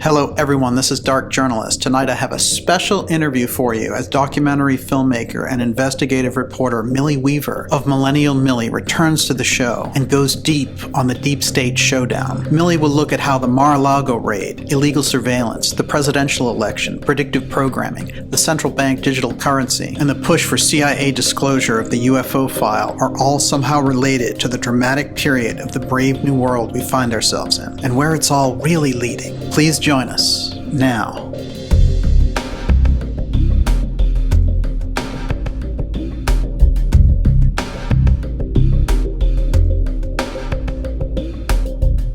Hello everyone, this is Dark Journalist. Tonight I have a special interview for you as documentary filmmaker and investigative reporter Millie Weaver of Millennial Millie returns to the show and goes deep on the deep state showdown. Millie will look at how the Mar-a-Lago raid, illegal surveillance, the presidential election, predictive programming, the central bank digital currency, and the push for CIA disclosure of the UFO file are all somehow related to the dramatic period of the brave new world we find ourselves in, and where it's all really leading. Please join us now.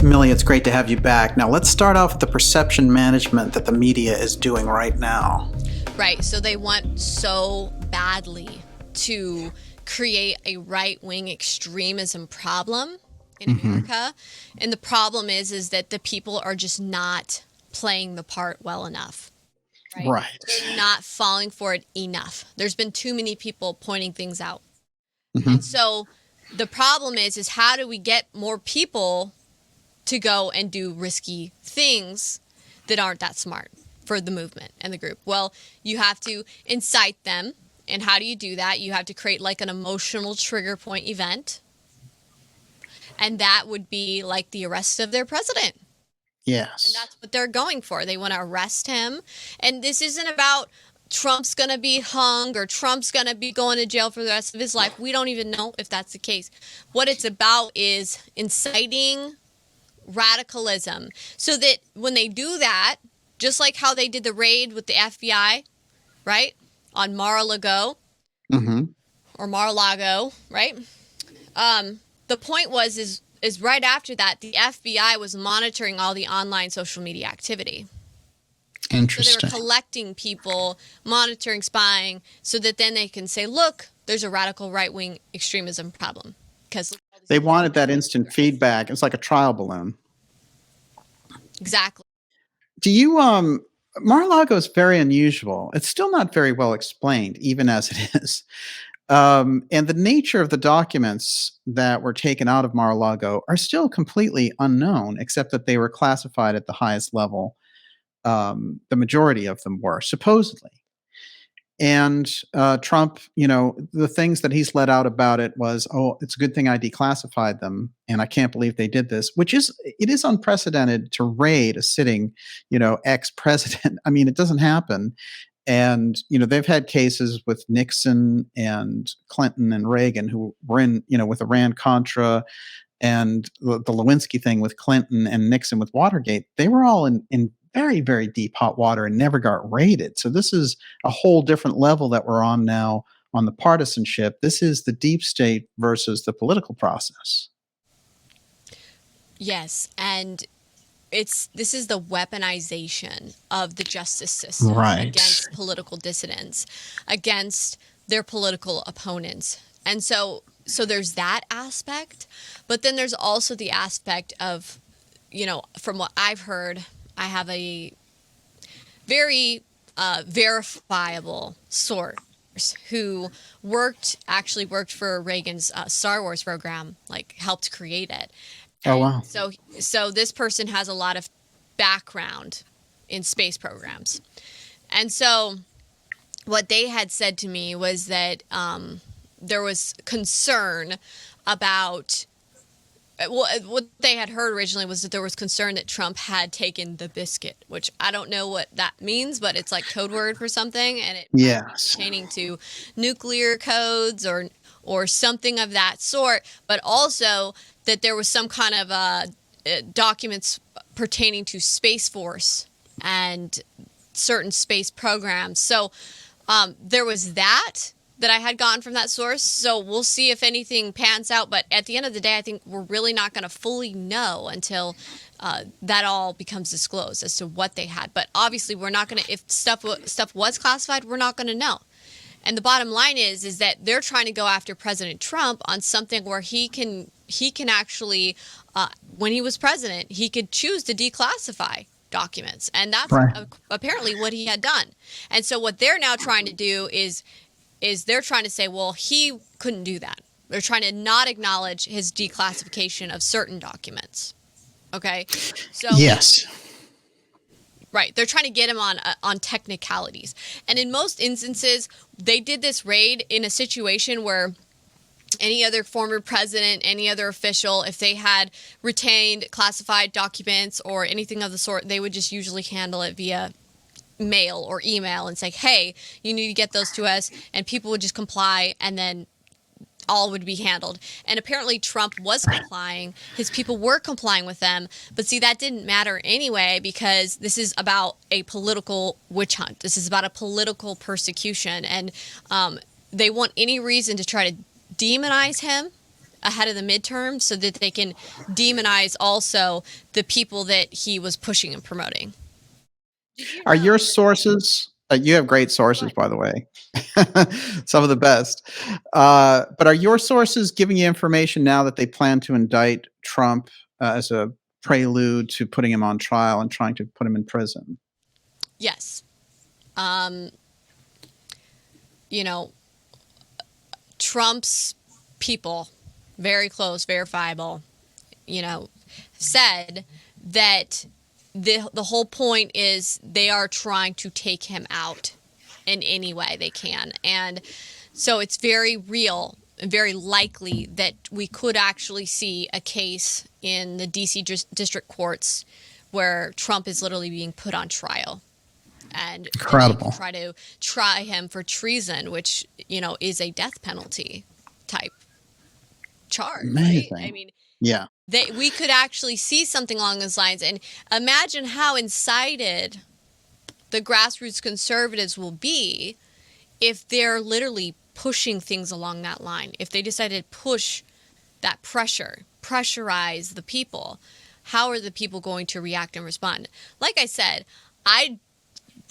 Millie, it's great to have you back. Now let's start off with the perception management that the media is doing right now. Right, so they want so badly to create a right-wing extremism problem in America, and the problem is that the people are just not playing the part well enough. Right. They're not falling for it enough. There's been too many people pointing things out. And so the problem is how do we get more people to go and do risky things that aren't that smart for the movement and the group? Well, you have to incite them. And how do you do that? You have to create like an emotional trigger point event. And that would be like the arrest of their president. Yes. And that's what they're going for. They want to arrest him. And this isn't about Trump's going to be hung or Trump's going to be going to jail for the rest of his life. We don't even know if that's the case. What it's about is inciting radicalism so that when they do that, just like how they did the raid with the FBI, right, on Mar-a-Lago or Mar-a-Lago, right? The point is right after that, the FBI was monitoring all the online social media activity. Interesting. So they were collecting people, monitoring, spying, so that then they can say, look, there's a radical right-wing extremism problem. Because they wanted that instant feedback. It's like a trial balloon. Exactly. Do you, Mar-a-Lago is very unusual. It's still not very well explained, even as it is. And the nature of the documents that were taken out of Mar-a-Lago are still completely unknown, except that they were classified at the highest level. The majority of them were, supposedly. And Trump, the things that he's let out about it was, oh, it's a good thing I declassified them, and I can't believe they did this, it is unprecedented to raid a sitting, ex-president. I mean, it doesn't happen. And, they've had cases with Nixon and Clinton and Reagan who were in, with Iran-Contra and the Lewinsky thing with Clinton and Nixon with Watergate. They were all in very, very deep hot water and never got raided. So this is a whole different level that we're on now on the partisanship. This is the deep state versus the political process. Yes, and this is the weaponization of the justice system against political dissidents, against their political opponents. And so there's that aspect, but then there's also the aspect of, from what I've heard, I have a very verifiable source who actually worked for Reagan's Star Wars program, like helped create it. Oh, wow. So this person has a lot of background in space programs. And so what they had said to me was that there was concern about, what they had heard originally was that there was concern that Trump had taken the biscuit, which I don't know what that means, but it's like code word for something. And it pertaining to nuclear codes or something of that sort, but also that there was some kind of documents pertaining to Space Force and certain space programs. So there was that I had gotten from that source. So we'll see if anything pans out. But at the end of the day, I think we're really not going to fully know until that all becomes disclosed as to what they had. But obviously, we're not going to, if stuff was classified, we're not going to know. And the bottom line is that they're trying to go after President Trump on something where he can actually, when he was president, he could choose to declassify documents. And that's apparently what he had done. And so what they're now trying to do is they're trying to say, well, he couldn't do that. They're trying to not acknowledge his declassification of certain documents. Okay? So yes. Right. They're trying to get him on technicalities. And in most instances, they did this raid in a situation where any other former president, any other official, if they had retained classified documents or anything of the sort, they would just usually handle it via mail or email and say, hey, you need to get those to us. And people would just comply, and then all would be handled. And apparently Trump was complying. His people were complying with them. But see, that didn't matter anyway, because this is about a political witch hunt. This is about a political persecution. And they want any reason to try to demonize him ahead of the midterms so that they can demonize also the people that he was pushing and promoting. Are your sources, you have great sources, by the way, some of the best. But are your sources giving you information now that they plan to indict Trump as a prelude to putting him on trial and trying to put him in prison? Yes. You know, Trump's people, very close, verifiable, you know, said that the whole point is they are trying to take him out in any way they can. And so it's very real and very likely that we could actually see a case in the DC district courts where Trump is literally being put on trial. And incredible. Try to try him for treason, which, you know, is a death penalty type charge. Amazing. Right? I mean, yeah. We could actually see something along those lines. And imagine how incited the grassroots conservatives will be if they're literally pushing things along that line. If they decided to push that pressurize the people, how are the people going to react and respond? Like I said,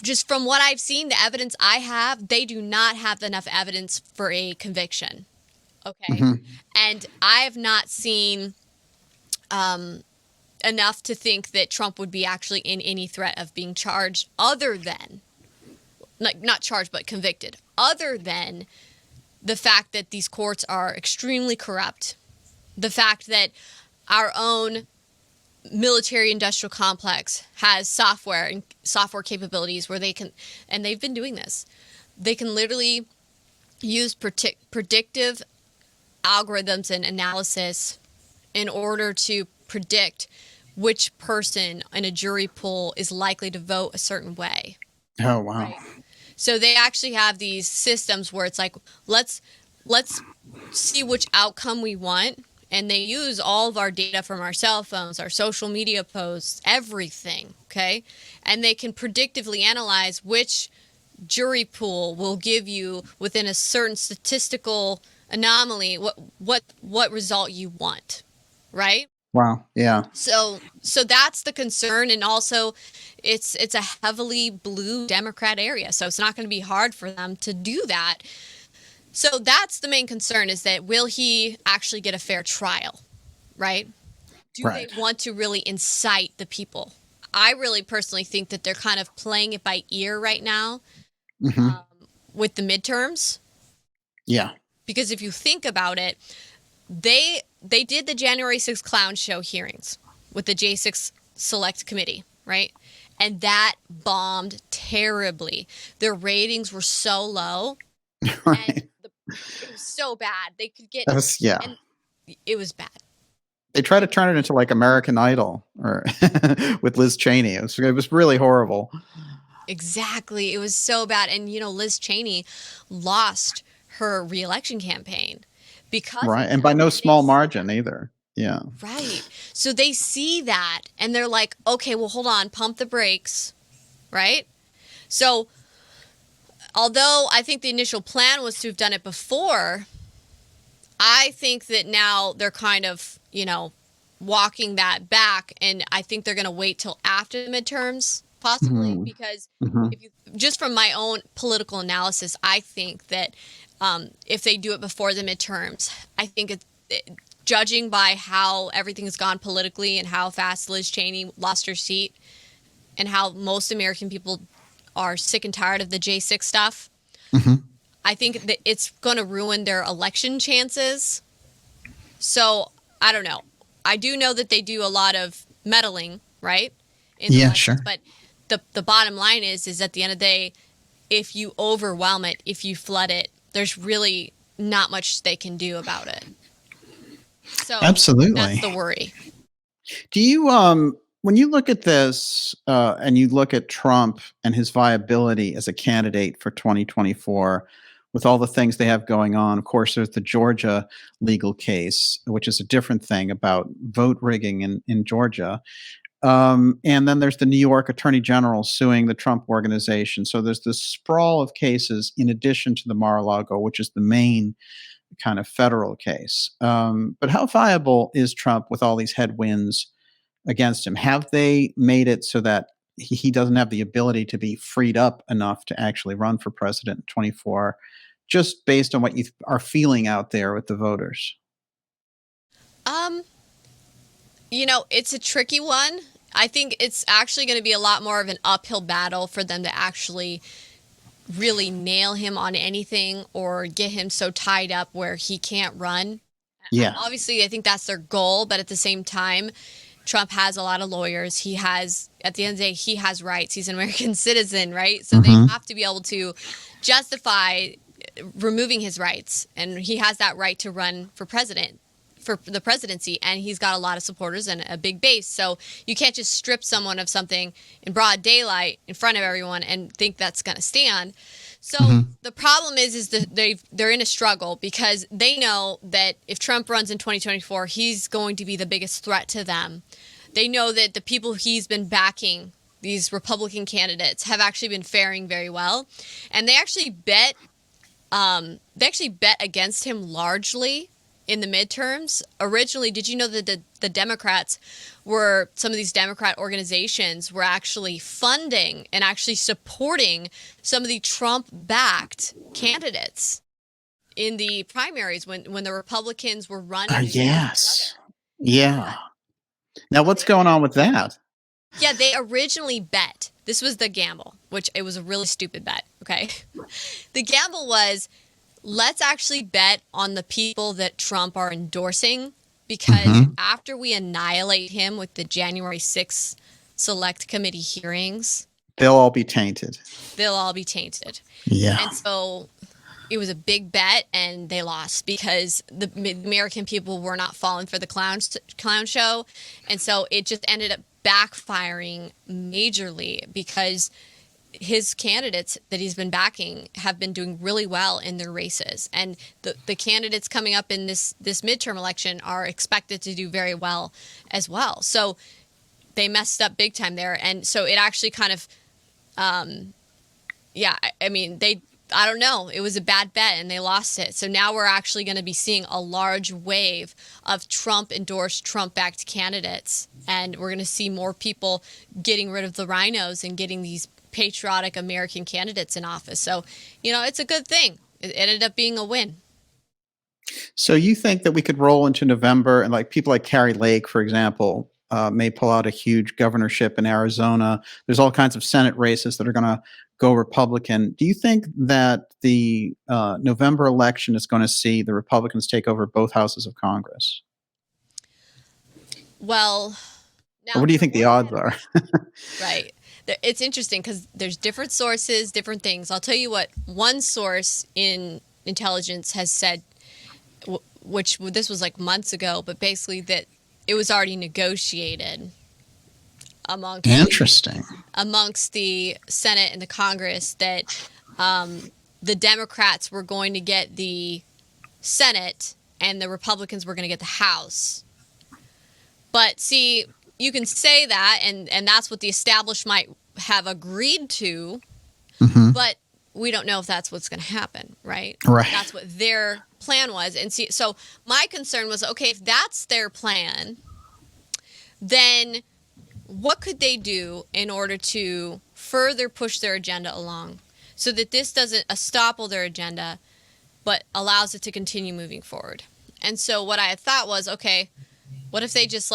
just from what I've seen, the evidence I have, they do not have enough evidence for a conviction. Okay. Mm-hmm. And I have not seen enough to think that Trump would be actually in any threat of being charged other than, like, not charged, but convicted, other than the fact that these courts are extremely corrupt, the fact that our own military industrial complex has software capabilities where they can, and they've been doing this, they can literally use predictive algorithms and analysis in order to predict which person in a jury pool is likely to vote a certain way. Oh, wow. Right? So they actually have these systems where it's like, let's see which outcome we want. And they use all of our data from our cell phones, our social media posts, everything, okay? And they can predictively analyze which jury pool will give you, within a certain statistical anomaly, what result you want, right? Wow, yeah. So that's the concern, and also it's a heavily blue Democrat area, so it's not going to be hard for them to do that. So that's the main concern, is that will he actually get a fair trial, right? Do they want to really incite the people? I really personally think that they're kind of playing it by ear right now with the midterms. Yeah. Because if you think about it, they did the January 6th clown show hearings with the J6 Select Committee, right? And that bombed terribly. Their ratings were so low. Right. And it was so bad. They could get... And it was bad. They tried to turn it into like American Idol or with Liz Cheney. It was really horrible. Exactly. It was so bad. And, you know, Liz Cheney lost her re-election campaign because... Right. And by no small margin either. Yeah. Right. So they see that and they're like, okay, well, hold on, pump the brakes. Right? So... although I think the initial plan was to have done it before, I think that now they're kind of, you know, walking that back. And I think they're going to wait till after the midterms, possibly, because if you, just from my own political analysis, I think that if they do it before the midterms, I think judging by how everything has gone politically and how fast Liz Cheney lost her seat and how most American people are sick and tired of the J6 stuff, I think that it's going to ruin their election chances. So, I don't know. I do know that they do a lot of meddling, right? Yeah, sure. But the bottom line is at the end of the day, if you overwhelm it, if you flood it, there's really not much they can do about it. So that's Absolutely. the worry. Do you when you look at this and you look at Trump and his viability as a candidate for 2024 with all the things they have going on, of course there's the Georgia legal case, which is a different thing about vote rigging in Georgia. And then there's the New York Attorney General suing the Trump organization. So there's this sprawl of cases in addition to the Mar-a-Lago, which is the main kind of federal case. But how viable is Trump with all these headwinds against him? Have they made it so that he doesn't have the ability to be freed up enough to actually run for president in 24, just based on what you are feeling out there with the voters? You know, it's a tricky one. I think it's actually going to be a lot more of an uphill battle for them to actually really nail him on anything or get him so tied up where he can't run. Yeah. Obviously, I think that's their goal, but at the same time, Trump has a lot of lawyers. He has, at the end of the day, he has rights. He's an American citizen, right? So they have to be able to justify removing his rights. And he has that right to run for president, for the presidency. And he's got a lot of supporters and a big base. So you can't just strip someone of something in broad daylight in front of everyone and think that's going to stand. So the problem is that they're in a struggle because they know that if Trump runs in 2024, he's going to be the biggest threat to them. They know that the people he's been backing, these Republican candidates, have actually been faring very well, and they actually bet against him largely in the midterms. Originally, did you know that the Democrats some of these Democrat organizations were actually funding and actually supporting some of the Trump-backed candidates in the primaries when the Republicans were running? Yes. Yeah. Now, what's going on with that? Yeah, they originally bet. This was the gamble, which it was a really stupid bet, okay? The gamble was, let's actually bet on the people that Trump are endorsing, because after we annihilate him with the January 6th Select Committee hearings, they'll all be tainted. Yeah. And so it was a big bet, and they lost because the American people were not falling for the clown show. And so it just ended up backfiring majorly because his candidates that he's been backing have been doing really well in their races. And the candidates coming up in this midterm election are expected to do very well as well. So they messed up big time there. And so it actually kind of, I don't know. It was a bad bet and they lost it. So now we're actually going to be seeing a large wave of Trump-endorsed, Trump-backed candidates. And we're going to see more people getting rid of the rhinos and getting these patriotic American candidates in office. So, it's a good thing. It ended up being a win. So you think that we could roll into November and people like Carrie Lake, for example, may pull out a huge governorship in Arizona. There's all kinds of Senate races that are going to go Republican. Do you think that the November election is going to see the Republicans take over both houses of Congress? Well, now, or what do you think the odds are? Right. It's interesting because there's different sources, different things. I'll tell you what one source in intelligence has said, which this was like months ago, but basically that it was already negotiated amongst the Senate and the Congress that the Democrats were going to get the Senate and the Republicans were going to get the House. But see, you can say that, and that's what the establishment might have agreed to, but we don't know if that's what's going to happen, right? Right. That's what their plan was. And see, so my concern was, okay, if that's their plan, then what could they do in order to further push their agenda along so that this doesn't estoppel their agenda, but allows it to continue moving forward? And so what I had thought was, okay, what if they just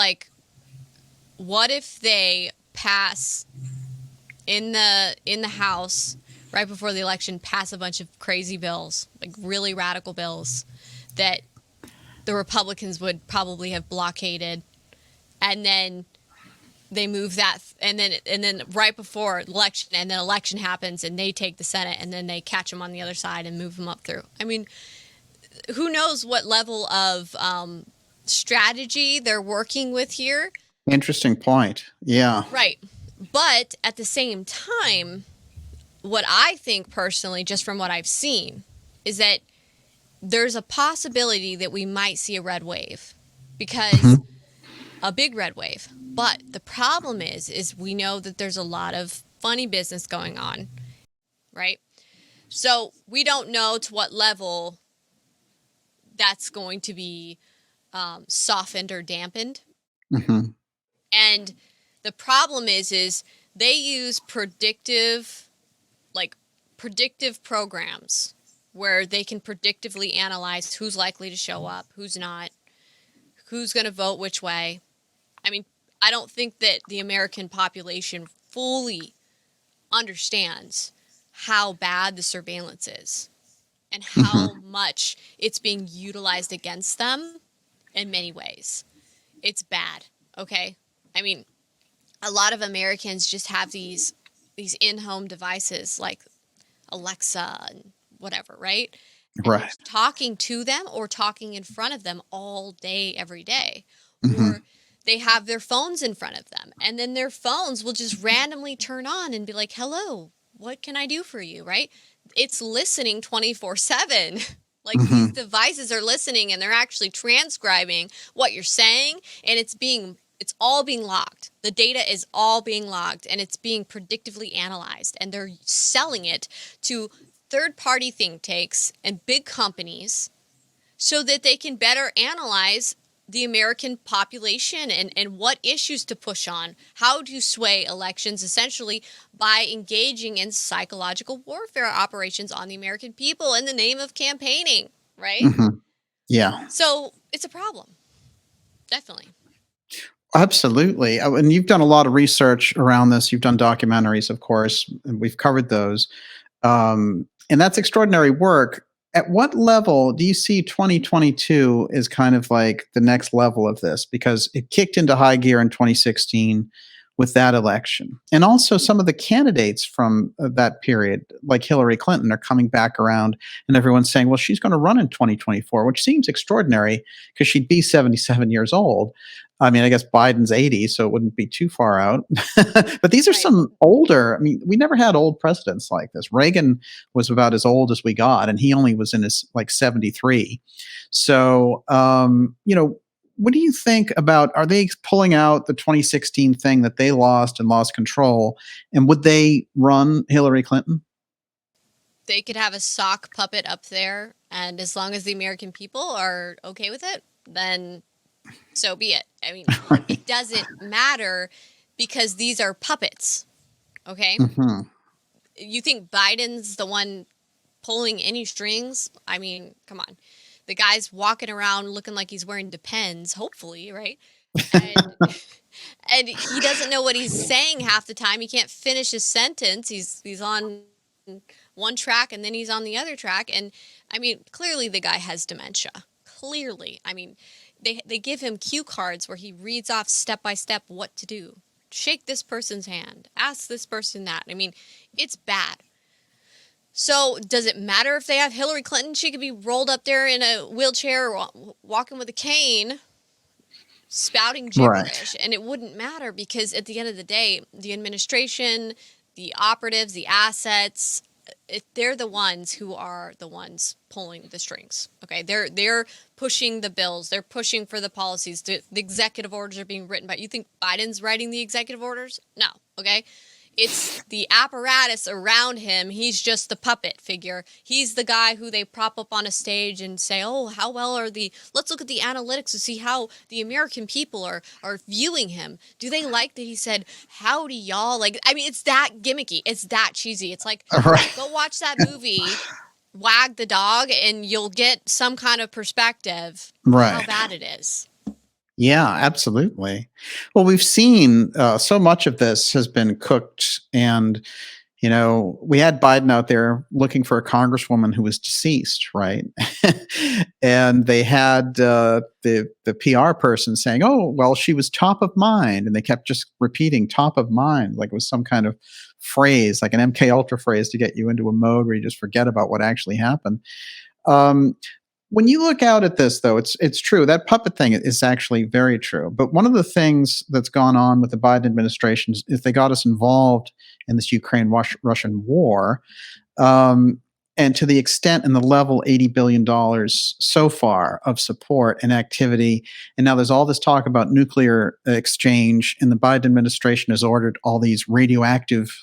what if they pass in the House right before the election, pass a bunch of crazy bills, like really radical bills that the Republicans would probably have blockaded, and then they move that, and then right before election, and then election happens, and they take the Senate, and then they catch them on the other side and move them up through. I mean, who knows what level of strategy they're working with here? Interesting point. Yeah. Right. But at the same time, what I think personally, just from what I've seen, is that there's a possibility that we might see a red wave, because a big red wave. But the problem is we know that there's a lot of funny business going on, right? So we don't know to what level that's going to be softened or dampened. Mm-hmm. And the problem is they use predictive programs where they can predictively analyze who's likely to show up, who's not, who's going to vote which way. I mean, I don't think that the American population fully understands how bad the surveillance is and how much it's being utilized against them in many ways. It's bad, okay? I mean, a lot of Americans just have these in-home devices like Alexa and whatever, right? And Right. talking to them or talking in front of them all day, every day. Mm-hmm. Or they have their phones in front of them, and then their phones will just randomly turn on and be like, hello, what can I do for you, right? It's listening 24/7. Like these devices are listening, and they're actually transcribing what you're saying, and it's all being logged. The data is all being logged, and it's being predictively analyzed, and they're selling it to third-party think tanks and big companies so that they can better analyze the American population and what issues to push on, how to sway elections, essentially by engaging in psychological warfare operations on the American people in the name of campaigning, right? Mm-hmm. Yeah. So it's a problem. Definitely. Absolutely. And you've done a lot of research around this. You've done documentaries, of course, and we've covered those. And that's extraordinary work. At what level do you see 2022 as kind of like the next level of this? Because it kicked into high gear in 2016 with that election. And also some of the candidates from that period, like Hillary Clinton, are coming back around, and everyone's saying, well, she's going to run in 2024, which seems extraordinary because she'd be 77 years old. I mean, I guess Biden's 80, so it wouldn't be too far out. But these are Right. some older, I mean, we never had old presidents like this. Reagan was about as old as we got, and he only was in his like 73. So, what do you think about, are they pulling out the 2016 thing that they lost and lost control? And would they run Hillary Clinton? They could have a sock puppet up there, and as long as the American people are okay with it, then so be it. I mean, it doesn't matter because these are puppets, okay? Mm-hmm. You think Biden's the one pulling any strings? I mean, come on. The guy's walking around looking like he's wearing Depends, hopefully, right? And, and he doesn't know what he's saying half the time. He can't finish his sentence. He's on one track and then he's on the other track. And I mean, clearly the guy has dementia. Clearly. I mean, they give him cue cards where he reads off step by step what to do. Shake this person's hand. Ask this person that. I mean, it's bad. So does it matter if they have Hillary Clinton? She could be rolled up there in a wheelchair or walking with a cane, spouting gibberish, Right. and it wouldn't matter because at the end of the day, the administration, the operatives, the assets, they're the ones who are the ones pulling the strings. Okay, they're pushing the bills, they're pushing for the policies. The executive orders are being written by. You think Biden's writing the executive orders? No. Okay. It's the apparatus around him. He's just the puppet figure. He's the guy who they prop up on a stage and say, oh, how well are let's look at the analytics to see how the American people are viewing him. Do they like that he said, howdy, y'all? Like, I mean, it's that gimmicky. It's that cheesy. It's like, Right. go watch that movie, Wag the Dog, and you'll get some kind of perspective of how Right. bad it is. Yeah, absolutely. Well, we've seen so much of this has been cooked and You know, we had Biden out there looking for a congresswoman who was deceased, right? And they had the PR person saying, "Oh, well, she was top of mind," and they kept just repeating "top of mind" like it was some kind of phrase, like an MK Ultra phrase to get you into a mode where you just forget about what actually happened. Um, when you look out at this, though, it's true that puppet thing is actually very true. But one of the things that's gone on with the Biden administration is they got us involved in this Ukraine Russian war, um, and to the extent and the level $80 billion so far of support and activity, and now there's all this talk about nuclear exchange, and the Biden administration has ordered all these radioactive,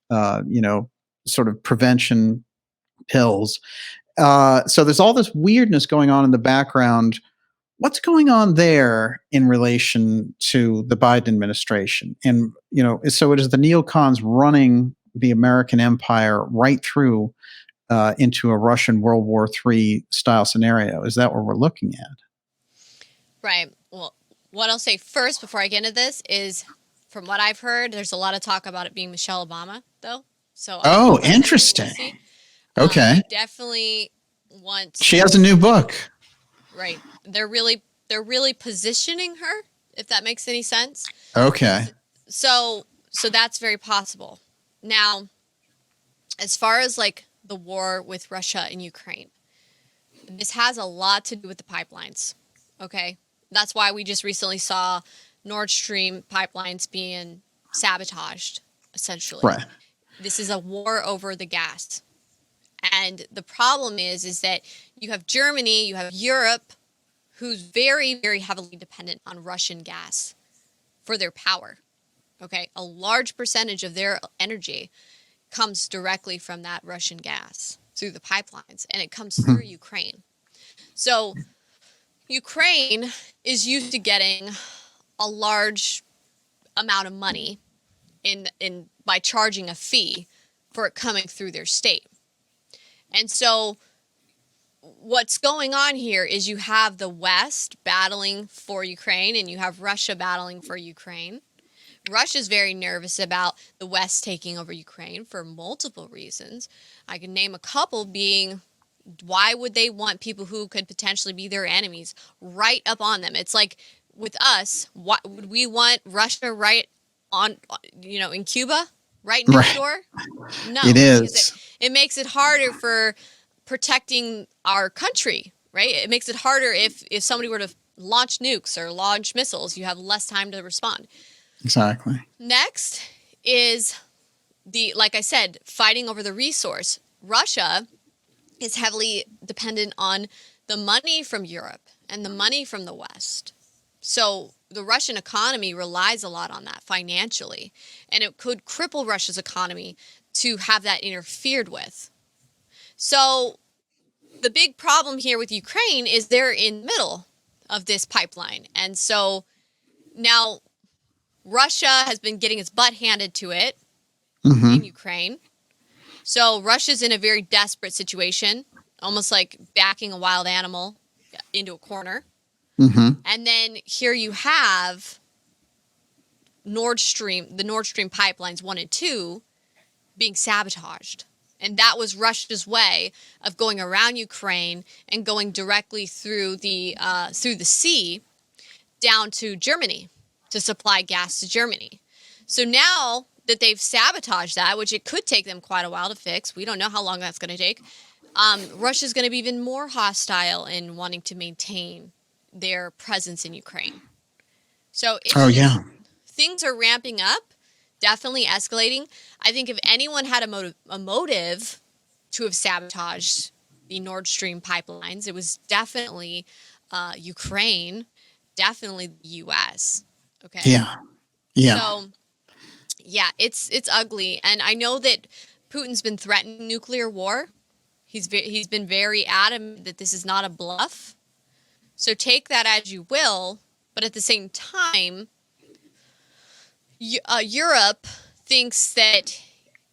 you know, sort of prevention pills. So there's all this weirdness going on in the background. What's going on there in relation to the Biden administration? And, you know, so it is the neocons running the American empire right through into a Russian World War III style scenario. Is that what we're looking at? Right. Well, what I'll say first before I get into this is, from what I've heard, there's a lot of talk about it being Michelle Obama, though. So oh, interesting. Okay. they definitely want. She has a new book. Right. They're really positioning her, if that makes any sense. Okay. So that's very possible. Now, as far as like the war with Russia and Ukraine, this has a lot to do with the pipelines. Okay? That's why we just recently saw Nord Stream pipelines being sabotaged, essentially. Right. This is a war over the gas. And the problem is that you have Germany, you have Europe, who's very, very heavily dependent on Russian gas for their power. Okay? A large percentage of their energy comes directly from that Russian gas through the pipelines, and it comes through Ukraine. So Ukraine is used to getting a large amount of money in by charging a fee for it coming through their state. And so what's going on here is you have the West battling for Ukraine and you have Russia battling for Ukraine. Russia's very nervous about the West taking over Ukraine for multiple reasons. I can name a couple, being why would they want people who could potentially be their enemies right up on them? It's like with us, what would we want Russia right on, you know, in Cuba, right next door? No, it is. It makes it harder for protecting our country, right? It makes it harder if somebody were to launch nukes or launch missiles, you have less time to respond. Exactly. Next is like I said, fighting over the resource. Russia is heavily dependent on the money from Europe and the money from the West. So the Russian economy relies a lot on that financially, and it could cripple Russia's economy to have that interfered with. So the big problem here with Ukraine is they're in the middle of this pipeline. And so now Russia has been getting its butt handed to it in Ukraine. So Russia's in a very desperate situation, almost like backing a wild animal into a corner. And then here you have the Nord Stream pipelines 1 and 2 being sabotaged. And that was Russia's way of going around Ukraine and going directly through the sea down to Germany to supply gas to Germany. So now that they've sabotaged that, which it could take them quite a while to fix, we don't know how long that's going to take, Russia's going to be even more hostile in wanting to maintain their presence in Ukraine. So things are ramping up, definitely escalating. I think if anyone had a motive to have sabotaged the Nord Stream pipelines, it was definitely Ukraine, definitely the U.S. Okay. Yeah. Yeah. So, yeah, it's ugly, and I know that Putin's been threatening nuclear war. He's been very adamant that this is not a bluff. So take that as you will, but at the same time, Europe thinks that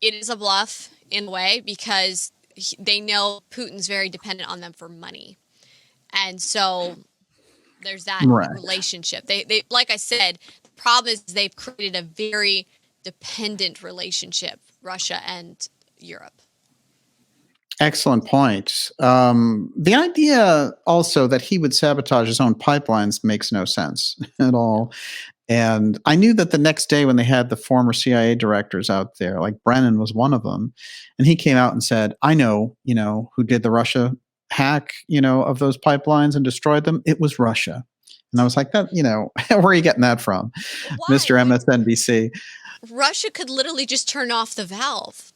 it is a bluff in a way because they know Putin's very dependent on them for money. And so there's that relationship. They like I said, the problem is they've created a very dependent relationship, Russia and Europe. Excellent point. The idea also that he would sabotage his own pipelines makes no sense at all. And I knew that the next day when they had the former CIA directors out there, like Brennan was one of them, and he came out and said, I know, who did the Russia hack, of those pipelines and destroyed them. It was Russia. And I was like, that, where are you getting that from, Why? Mr. MSNBC? Russia could literally just turn off the valve.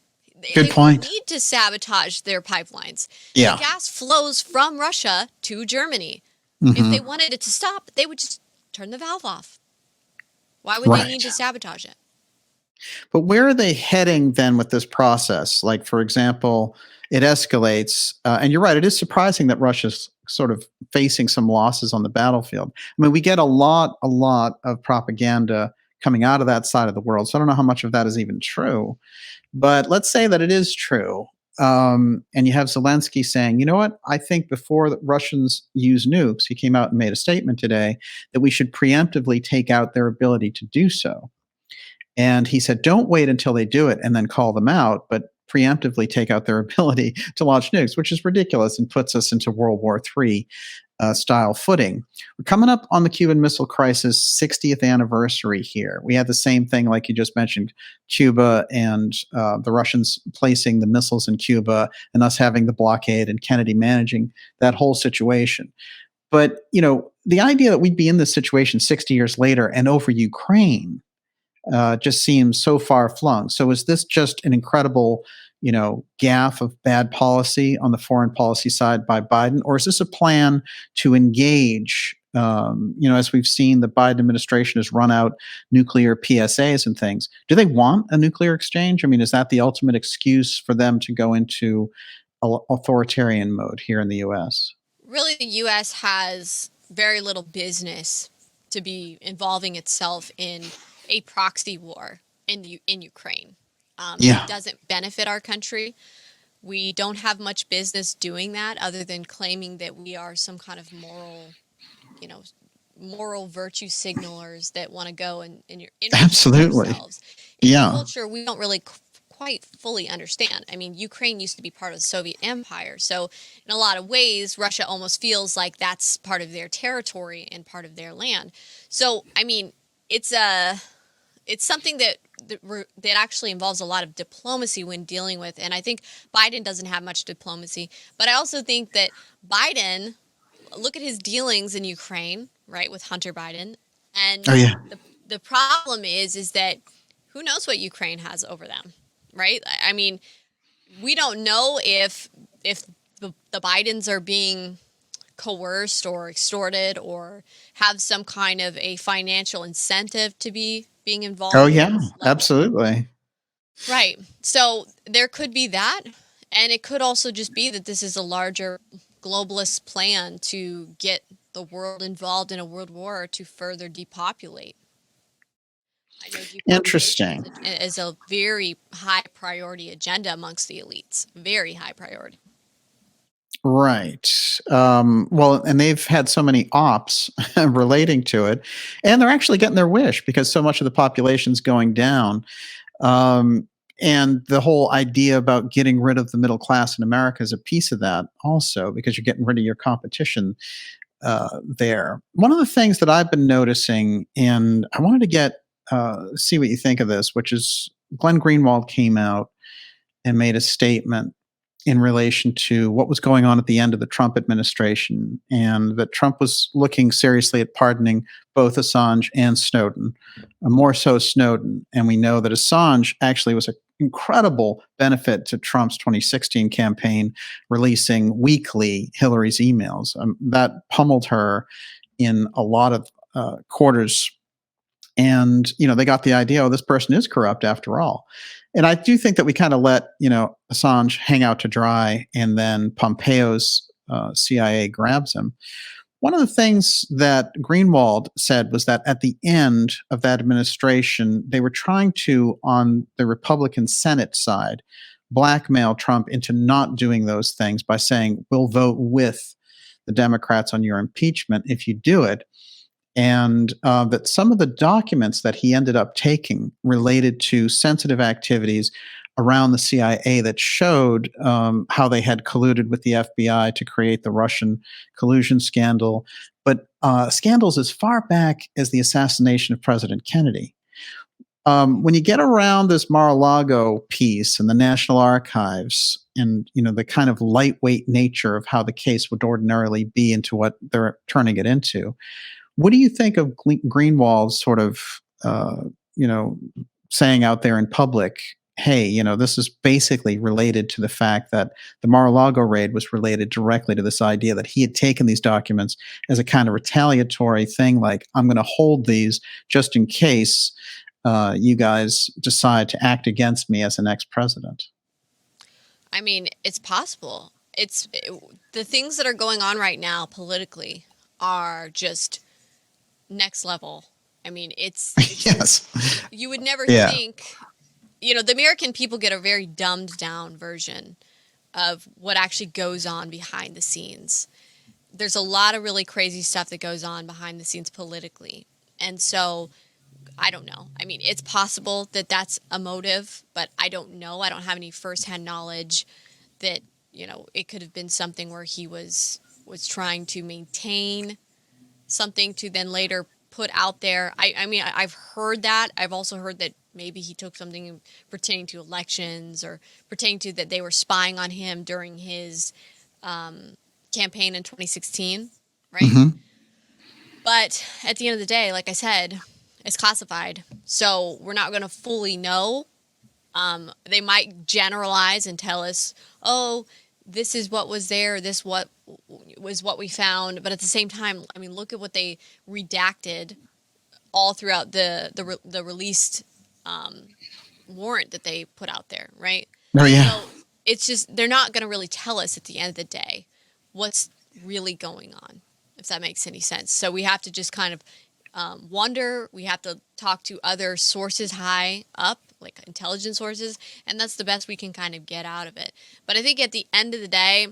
Good point. They need to sabotage their pipelines. Yeah. The gas flows from Russia to Germany. Mm-hmm. If they wanted it to stop, they would just turn the valve off. Why would they need to sabotage it? But where are they heading then with this process? Like, for example, it escalates. And you're right, it is surprising that Russia's sort of facing some losses on the battlefield. I mean, we get a lot of propaganda coming out of that side of the world. So I don't know how much of that is even true. But let's say that it is true. And you have Zelensky saying, you know what, I think before the Russians use nukes, he came out and made a statement today that we should preemptively take out their ability to do so. And he said, don't wait until they do it and then call them out, but preemptively take out their ability to launch nukes, which is ridiculous and puts us into World War III style footing. We're coming up on the Cuban Missile Crisis 60th anniversary here. We had the same thing, like you just mentioned, Cuba and the Russians placing the missiles in Cuba and us having the blockade and Kennedy managing that whole situation. But, the idea that we'd be in this situation 60 years later and over Ukraine just seems so far flung. So is this just an incredible, gaffe of bad policy on the foreign policy side by Biden? Or is this a plan to engage, as we've seen, the Biden administration has run out nuclear PSAs and things. Do they want a nuclear exchange? I mean, is that the ultimate excuse for them to go into authoritarian mode here in the U.S.? Really, the U.S. has very little business to be involving itself in a proxy war in Ukraine. It doesn't benefit our country. We don't have much business doing that other than claiming that we are some kind of moral virtue signalers that want to go and absolutely themselves. In a culture we don't really quite fully understand. I mean, Ukraine used to be part of the Soviet Empire, so in a lot of ways, Russia almost feels like that's part of their territory and part of their land. So, I mean, it's something that actually involves a lot of diplomacy when dealing with, and I think Biden doesn't have much diplomacy. But I also think that Biden, look at his dealings in Ukraine, right, with Hunter Biden, and the problem is that who knows what Ukraine has over them, right? I mean, we don't know if the Bidens are being coerced or extorted or have some kind of a financial incentive to be being involved. Oh, yeah, absolutely. Right. So there could be that. And it could also just be that this is a larger globalist plan to get the world involved in a world war to further depopulate. I know interesting. Is a very high priority agenda amongst the elites. Very high priority. Right. Well, and they've had so many ops relating to it, and they're actually getting their wish because so much of the population's going down. And the whole idea about getting rid of the middle class in America is a piece of that also, because you're getting rid of your competition there. One of the things that I've been noticing, and I wanted to see what you think of this, which is Glenn Greenwald came out and made a statement in relation to what was going on at the end of the Trump administration, and that Trump was looking seriously at pardoning both Assange and Snowden, more so Snowden. And we know that Assange actually was an incredible benefit to Trump's 2016 campaign, releasing weekly Hillary's emails. That pummeled her in a lot of quarters. And, they got the idea, oh, this person is corrupt after all. And I do think that we kind of let, Assange hang out to dry, and then Pompeo's CIA grabs him. One of the things that Greenwald said was that at the end of that administration, they were trying to, on the Republican Senate side, blackmail Trump into not doing those things by saying, we'll vote with the Democrats on your impeachment if you do it. and that some of the documents that he ended up taking related to sensitive activities around the CIA that showed how they had colluded with the FBI to create the Russian collusion scandal, but scandals as far back as the assassination of President Kennedy. When you get around this Mar-a-Lago piece and the National Archives, and the kind of lightweight nature of how the case would ordinarily be into what they're turning it into, what do you think of Greenwald's sort of, saying out there in public, hey, this is basically related to the fact that the Mar-a-Lago raid was related directly to this idea that he had taken these documents as a kind of retaliatory thing, like, I'm going to hold these just in case you guys decide to act against me as the next president? I mean, it's possible. The things that are going on right now politically are just next level. I mean, it's Yes. you would never Yeah. think, the American people get a very dumbed down version of what actually goes on behind the scenes. There's a lot of really crazy stuff that goes on behind the scenes politically. And so I don't know. I mean, it's possible that that's a motive, but I don't know. I don't have any firsthand knowledge that, it could have been something where he was trying to maintain something to then later put out there. I mean, I've heard that. I've also heard that maybe he took something pertaining to elections or pertaining to that they were spying on him during his campaign in 2016, right? Mm-hmm. But at the end of the day, like I said, it's classified, so we're not going to fully know. They might generalize and tell us, oh, this is what was there, this what was what we found. But at the same time, I mean, look at what they redacted all throughout the released warrant that they put out there, right? Oh, yeah. So it's just, they're not going to really tell us at the end of the day what's really going on, if that makes any sense. So we have to just kind of wonder. We have to talk to other sources high up, like intelligence sources, and that's the best we can kind of get out of it. But I think at the end of the day,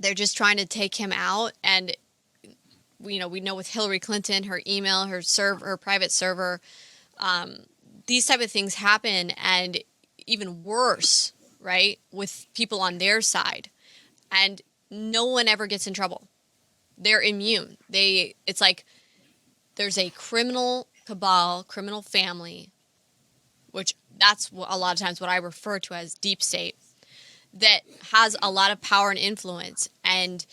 they're just trying to take him out. And we know with Hillary Clinton, her email, her private server, these type of things happen, and even worse, right, with people on their side, and no one ever gets in trouble. They're immune. It's like there's a criminal cabal, criminal family, which that's a lot of times what I refer to as deep state, that has a lot of power and influence, and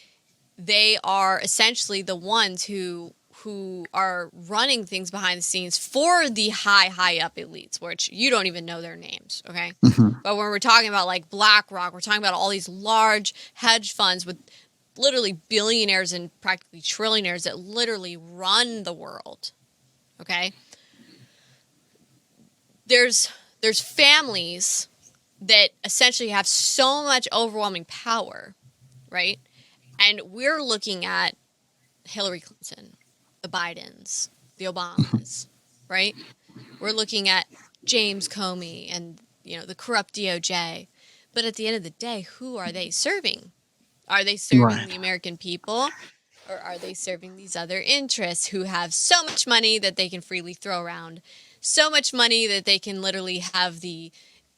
they are essentially the ones who are running things behind the scenes for the high up elites, which you don't even know their names, okay? Mm-hmm. But when we're talking about like BlackRock, we're talking about all these large hedge funds with literally billionaires and practically trillionaires that literally run the world, okay? There's families that essentially have so much overwhelming power, right? And we're looking at Hillary Clinton, the Bidens, the Obamas, right? We're looking at James Comey and, the corrupt DOJ. But at the end of the day, who are they serving? Are they serving the American people, or are they serving these other interests who have so much money that they can freely throw around, so much money that they can literally have the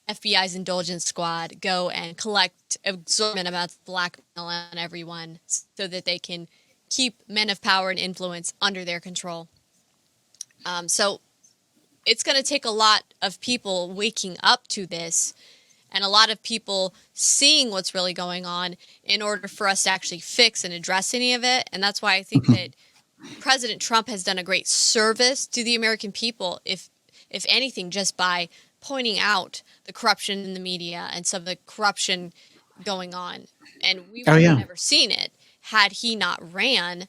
FBI's indulgence squad go and collect exorbitant amounts of blackmail on everyone so that they can keep men of power and influence under their control? So it's going to take a lot of people waking up to this, and a lot of people seeing what's really going on in order for us to actually fix and address any of it. And that's why I think that President Trump has done a great service to the American people, if anything, just by pointing out the corruption in the media and some of the corruption going on. And we would have never seen it had he not ran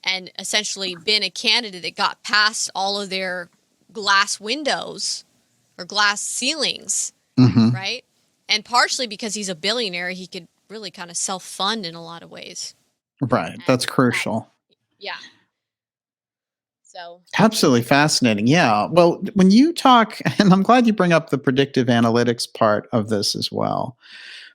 and essentially been a candidate that got past all of their glass windows or glass ceilings, right? And partially because he's a billionaire, he could really kind of self-fund in a lot of ways. Right. That's crucial. Yeah. So absolutely fascinating. Yeah. Well, when you talk, and I'm glad you bring up the predictive analytics part of this as well,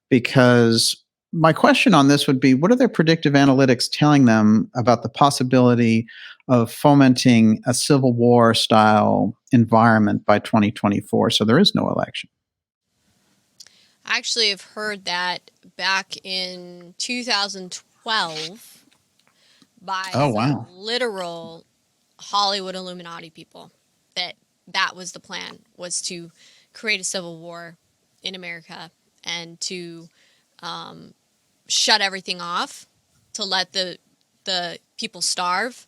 because my question on this would be, what are their predictive analytics telling them about the possibility of fomenting a civil war style environment by 2024? So there is no election. I actually have heard that back in 2012 by Oh, some wow. literal Hollywood Illuminati people, that was the plan, was to create a civil war in America and to shut everything off, to let the people starve,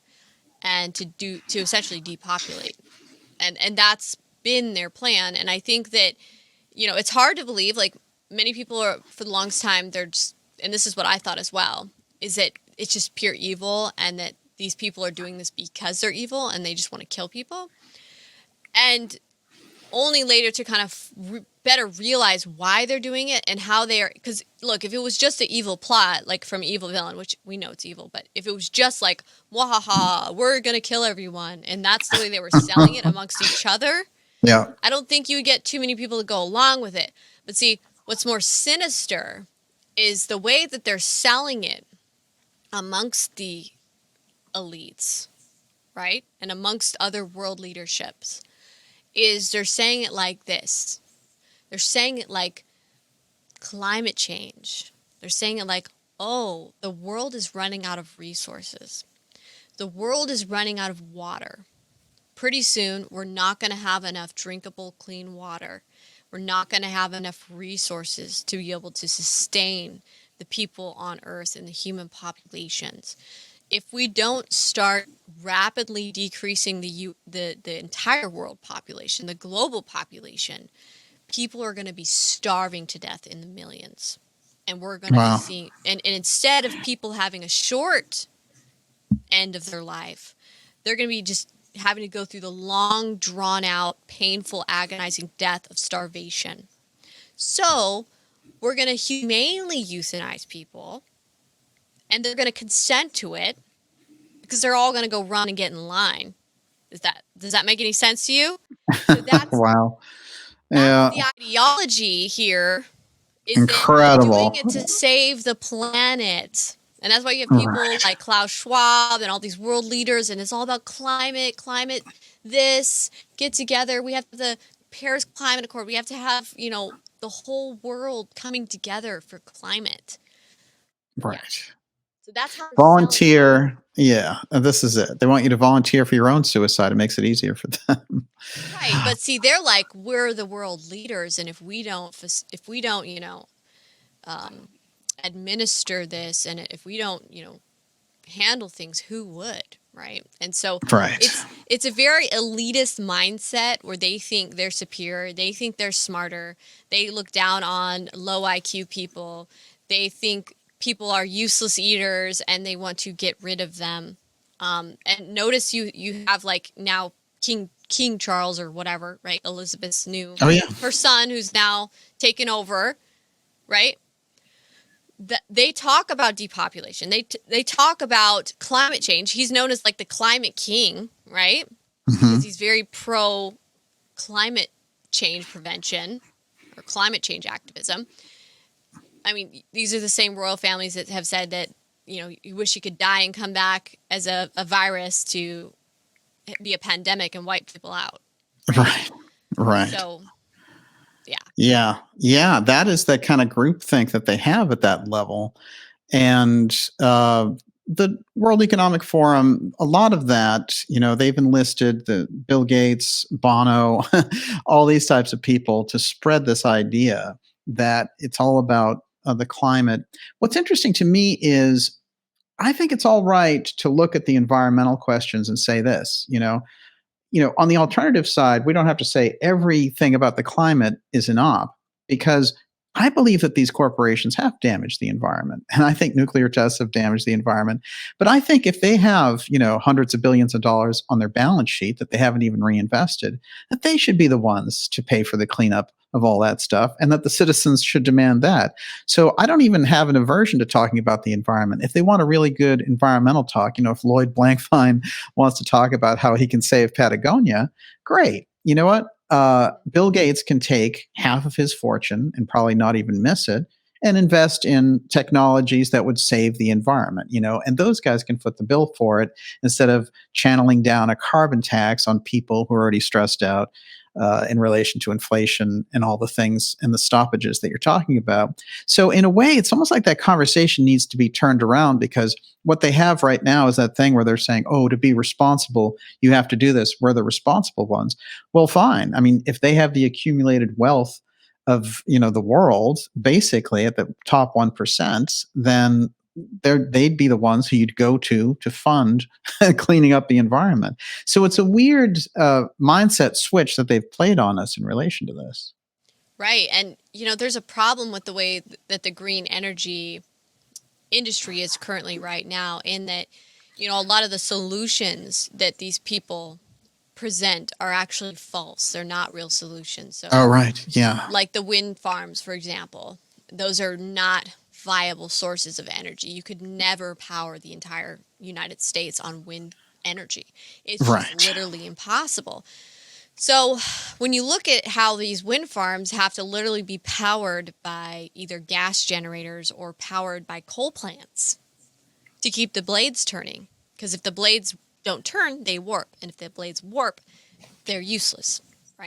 and to essentially depopulate. And that's been their plan. And I think that, it's hard to believe, like, many people are, for the longest time, they're just, and this is what I thought as well, is that it's just pure evil, and that these people are doing this because they're evil and they just want to kill people. And only later to kind of better realize why they're doing it and how they are. Because, look, if it was just an evil plot, like from an evil villain, which we know it's evil, but if it was just like, wahaha, we're going to kill everyone, and that's the way they were selling it amongst each other, Yeah. I don't think you would get too many people to go along with it. But see, what's more sinister is the way that they're selling it amongst the elites, right? And amongst other world leaderships, is they're saying it like this. They're saying it like climate change. They're saying it like, oh, the world is running out of resources. The world is running out of water. Pretty soon, we're not going to have enough drinkable, clean water. We're not going to have enough resources to be able to sustain the people on Earth and the human populations. If we don't start rapidly decreasing the entire world population, the global population, people are going to be starving to death in the millions. And we're going to be seeing, and instead of people having a short end of their life, they're going to be just having to go through the long, drawn-out, painful, agonizing death of starvation. So we're going to humanely euthanize people, and they're going to consent to it because they're all going to go run and get in line. Does that make any sense to you? So that's Wow. that's Yeah. the ideology here. Is Incredible. that we're doing it to save the planet. And that's why you have people like Klaus Schwab and all these world leaders, and it's all about climate this, get together. We have the Paris Climate Accord. We have to have, the whole world coming together for climate. Right. Yeah. So that's how volunteer. Yeah, this is it. They want you to volunteer for your own suicide. It makes it easier for them. Right, but see, they're like, we're the world leaders, and if we don't, administer this, and if we don't, handle things, who would, right? And so it's a very elitist mindset where they think they're superior, they think they're smarter, they look down on low IQ people, they think people are useless eaters, and they want to get rid of them. And notice you have like now King Charles or whatever, right? Elizabeth's new, her son, who's now taken over, right? They talk about depopulation. They talk about climate change. He's known as like the climate king, right? Because he's very pro climate change prevention or climate change activism. I mean, these are the same royal families that have said that, you wish you could die and come back as a virus to be a pandemic and wipe people out. Right. So, yeah. That is that kind of groupthink that they have at that level. And the World Economic Forum, a lot of that, they've enlisted the Bill Gates, Bono, all these types of people to spread this idea that it's all about the climate. What's interesting to me is I think it's all right to look at the environmental questions and say this, on the alternative side, we don't have to say everything about the climate is an op, because I believe that these corporations have damaged the environment. And I think nuclear tests have damaged the environment. But I think if they have, hundreds of billions of dollars on their balance sheet that they haven't even reinvested, that they should be the ones to pay for the cleanup of all that stuff, and that the citizens should demand that. So I don't even have an aversion to talking about the environment. If they want a really good environmental talk, if Lloyd Blankfein wants to talk about how he can save Patagonia, great. You know what? Bill Gates can take half of his fortune and probably not even miss it and invest in technologies that would save the environment, and those guys can foot the bill for it instead of channeling down a carbon tax on people who are already stressed out in relation to inflation and all the things and the stoppages that you're talking about. So, in a way, it's almost like that conversation needs to be turned around, because what they have right now is that thing where they're saying, oh, to be responsible, you have to do this. We're the responsible ones. Well, fine. I mean, if they have the accumulated wealth of the world basically at the top 1%, then they'd be the ones who you'd go to fund cleaning up the environment. So it's a weird mindset switch that they've played on us in relation to this. Right. And, there's a problem with the way that the green energy industry is currently right now, in that, a lot of the solutions that these people present are actually false. They're not real solutions. So, oh, right. Yeah. like the wind farms, for example, those are not viable sources of energy. You could never power the entire United States on wind energy. It's just literally impossible. So when you look at how these wind farms have to literally be powered by either gas generators or powered by coal plants to keep the blades turning, because if the blades don't turn, they warp. And if the blades warp, they're useless.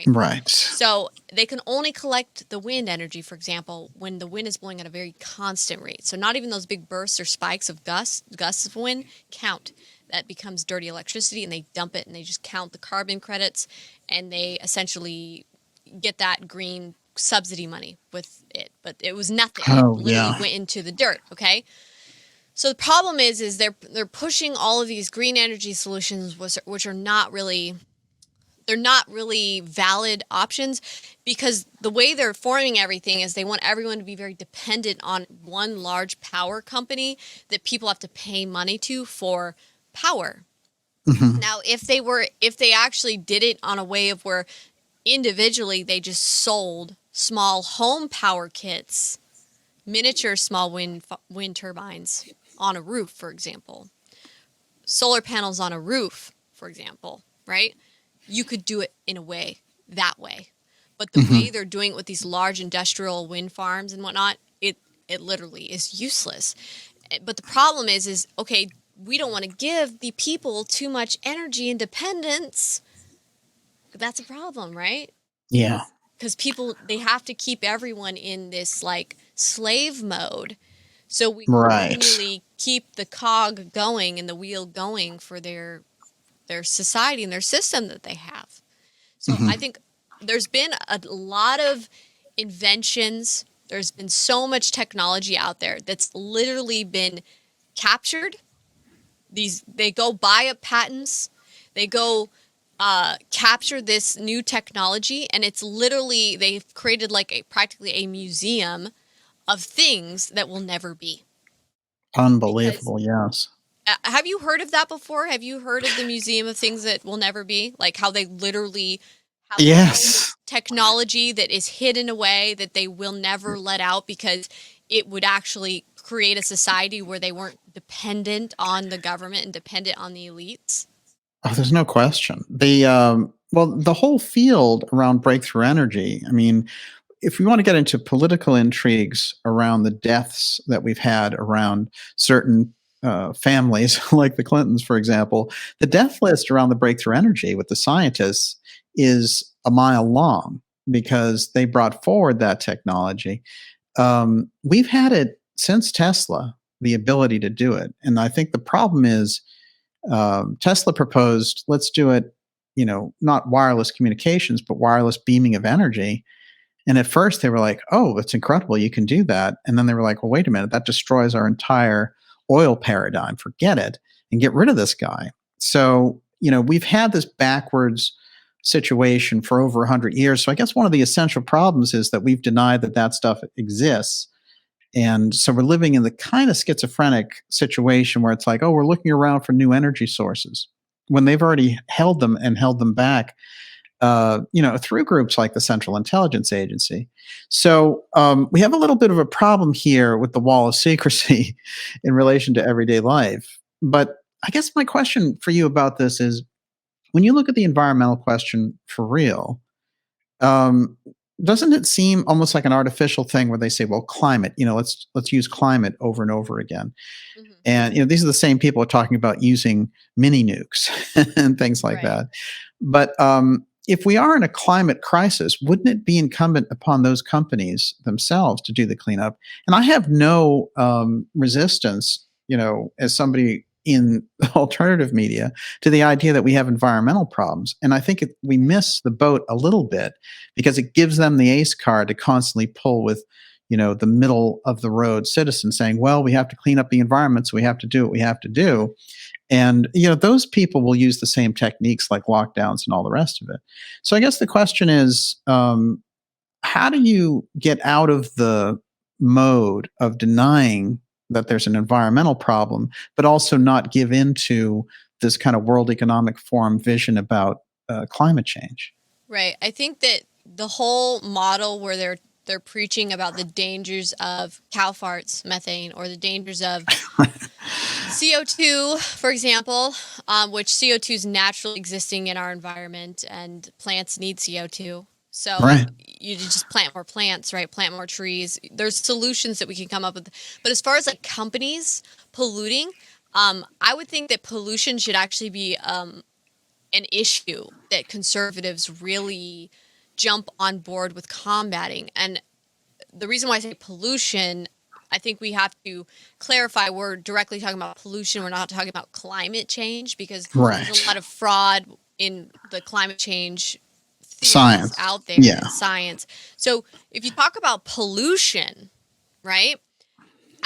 Right. So they can only collect the wind energy, for example, when the wind is blowing at a very constant rate. So not even those big bursts or spikes of gusts of wind count. That becomes dirty electricity, and they dump it, and they just count the carbon credits, and they essentially get that green subsidy money with it. But it was nothing. It literally went into the dirt, okay? So the problem is they're pushing all of these green energy solutions, which are not really valid options, because the way they're forming everything is they want everyone to be very dependent on one large power company that people have to pay money to for power. Mm-hmm. Now, if they actually did it on a way of where individually they just sold small home power kits, miniature small wind turbines on a roof, for example, solar panels on a roof, for example, right? You could do it in a way, that way. But the way they're doing it with these large industrial wind farms and whatnot, it literally is useless. But the problem is okay, we don't want to give the people too much energy independence. That's a problem, right? Yeah. Because people, they have to keep everyone in this like slave mode. So we continually keep the cog going and the wheel going for their society and their system that they have. So I think there's been a lot of inventions. There's been so much technology out there that's literally been captured. They go buy up patents. They go capture this new technology, and it's literally, they've created like practically a museum of things that will never be. Unbelievable, yes. Have you heard of that before? Have you heard of the Museum of Things That Will Never Be? Like how they literally have technology that is hidden away that they will never let out, because it would actually create a society where they weren't dependent on the government and dependent on the elites? Oh, there's no question. The whole field around breakthrough energy, I mean, if we want to get into political intrigues around the deaths that we've had around certain families, like the Clintons, for example, the death list around the breakthrough energy with the scientists is a mile long, because they brought forward that technology. We've had it since Tesla, the ability to do it. And I think the problem is Tesla proposed, let's do it, not wireless communications, but wireless beaming of energy. And at first they were like, oh, that's incredible, you can do that. And then they were like, well, wait a minute, that destroys our entire oil paradigm. Forget it and get rid of this guy. So, we've had this backwards situation for over 100 years. So I guess one of the essential problems is that we've denied that stuff exists. And so we're living in the kind of schizophrenic situation where it's like, oh, we're looking around for new energy sources when they've already held them back, through groups like the Central Intelligence Agency. So we have a little bit of a problem here with the wall of secrecy in relation to everyday life. But I guess my question for you about this is, when you look at the environmental question for real, doesn't it seem almost like an artificial thing where they say, well, climate, let's use climate over and over again. Hmm. And these are the same people who are talking about using mini nukes and things like Right. that. But if we are in a climate crisis, wouldn't it be incumbent upon those companies themselves to do the cleanup? And I have no resistance, as somebody in alternative media, to the idea that we have environmental problems. And I think we miss the boat a little bit because it gives them the ace card to constantly pull with the middle of the road citizen saying, well, we have to clean up the environment, so we have to do what we have to do. And, those people will use the same techniques like lockdowns and all the rest of it. So I guess the question is, how do you get out of the mode of denying that there's an environmental problem, but also not give into this kind of World Economic Forum vision about climate change? Right. I think that the whole model where they're preaching about the dangers of cow farts, methane, or the dangers of CO2, for example, which CO2 is naturally existing in our environment, and plants need CO2. So Right. you just plant more plants, right? Plant more trees. There's solutions that we can come up with. But as far as like companies polluting, I would think that pollution should actually be an issue that conservatives really jump on board with combating. And the reason why I say pollution, I think we have to clarify we're directly talking about pollution. We're not talking about climate change, because there's Right. a lot of fraud in the climate change theories Science. out there Yeah. and science. So if you talk about pollution, right?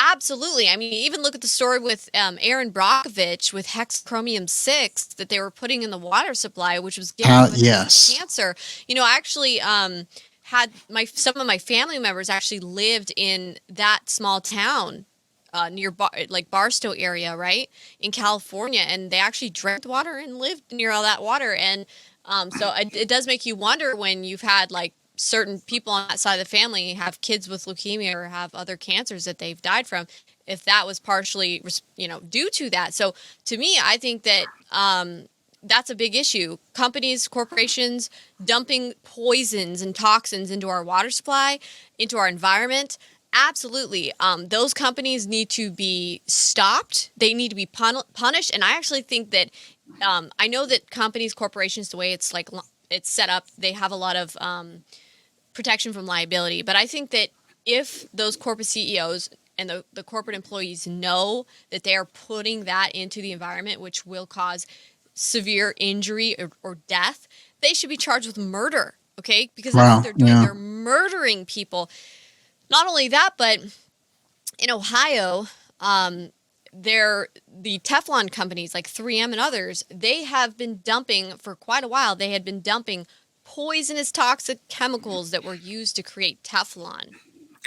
Absolutely. I mean, even look at the story with Aaron Brockovich with hexachromium 6 that they were putting in the water supply, which was giving him a Yes. cancer. I actually had some of my family members actually lived in that small town near like Barstow area, right, in California, and they actually drank the water and lived near all that water. And so it does make you wonder when you've had like certain people on that side of the family have kids with leukemia or have other cancers that they've died from, if that was partially, due to that. So to me, I think that that's a big issue. Companies, corporations dumping poisons and toxins into our water supply, into our environment. Absolutely. Those companies need to be stopped. They need to be punished. And I actually think that I know that companies, corporations, the way it's like it's set up, they have a lot of protection from liability. But I think that if those corporate CEOs and the corporate employees know that they are putting that into the environment, which will cause severe injury or death, they should be charged with murder, okay? Because that's what they're doing. Yeah. They're murdering people. Not only that, but in Ohio, the Teflon companies like 3M and others, they have been dumping for quite a while. They had been dumping poisonous toxic chemicals that were used to create Teflon,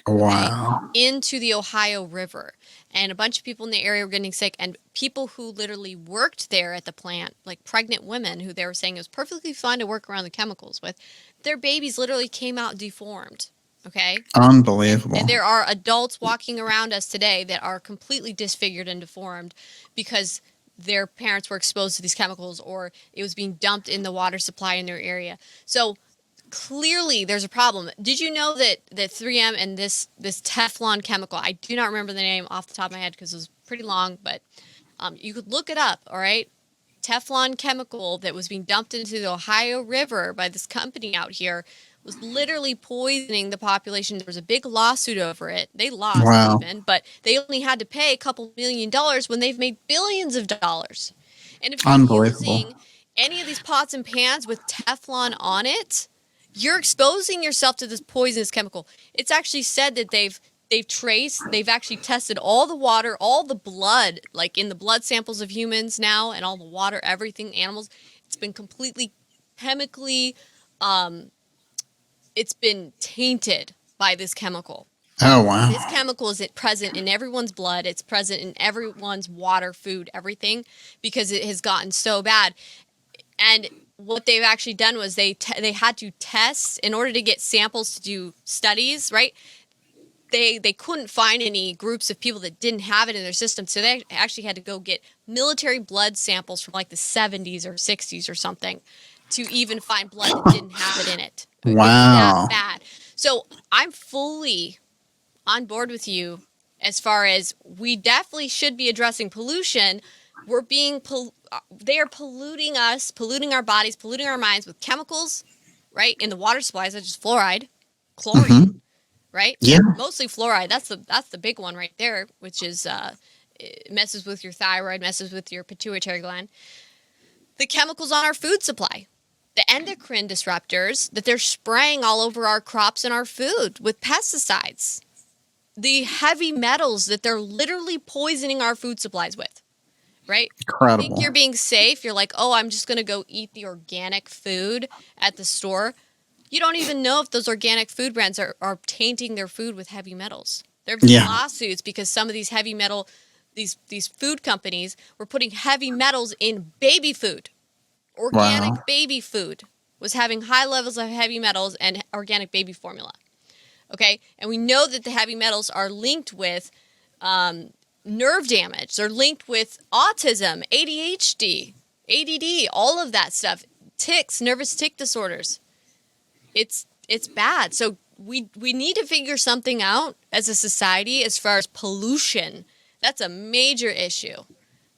okay, Wow. into the Ohio River. And a bunch of people in the area were getting sick, and people who literally worked there at the plant, like pregnant women who they were saying it was perfectly fine to work around the chemicals with, their babies literally came out deformed. Okay. Unbelievable. And there are adults walking around us today that are completely disfigured and deformed because their parents were exposed to these chemicals, or it was being dumped in the water supply in their area. So clearly there's a problem. Did you know that 3M and this Teflon chemical, I do not remember the name off the top of my head because it was pretty long, but you could look it up, all right? Teflon chemical that was being dumped into the Ohio River by this company out here was literally poisoning the population. There was a big lawsuit over it. They lost Wow. even, but they only had to pay a couple $1 million when they've made billions of dollars. And if you're Unbelievable. using any of these pots and pans with Teflon on it, you're exposing yourself to this poisonous chemical. It's actually said that they've actually tested all the water, all the blood, like in the blood samples of humans now, and all the water, everything, animals. It's been completely chemically, it's been tainted by this chemical. Oh, wow. This chemical is present in everyone's blood. It's present in everyone's water, food, everything, because it has gotten so bad. And what they've actually done was they had to test in order to get samples to do studies, right? They couldn't find any groups of people that didn't have it in their system, so they actually had to go get military blood samples from like the 70s or 60s or something to even find blood that didn't have it in it. It's that Wow. bad. So I'm fully on board with you as far as we definitely should be addressing pollution. We're being they are polluting us, polluting our bodies, polluting our minds with chemicals, right? In the water supplies, such as fluoride, chlorine, Hmm. right? Yeah. Mostly fluoride. That's the big one right there, which is it messes with your thyroid, messes with your pituitary gland. The chemicals on our food supply, the endocrine disruptors that they're spraying all over our crops and our food with pesticides, the heavy metals that they're literally poisoning our food supplies with, right? You think Incredible. you're being safe. You're like, oh, I'm just going to go eat the organic food at the store. You don't even know if those organic food brands are tainting their food with heavy metals. There have been Yeah. lawsuits because some of these heavy metal, these food companies were putting heavy metals in baby food. Wow. Organic baby food was having high levels of heavy metals and organic baby formula. Okay, and we know that the heavy metals are linked with nerve damage. They're linked with autism, ADHD, ADD, all of that stuff. Tics, nervous tic disorders. It's bad. So we need to figure something out as a society as far as pollution. That's a major issue.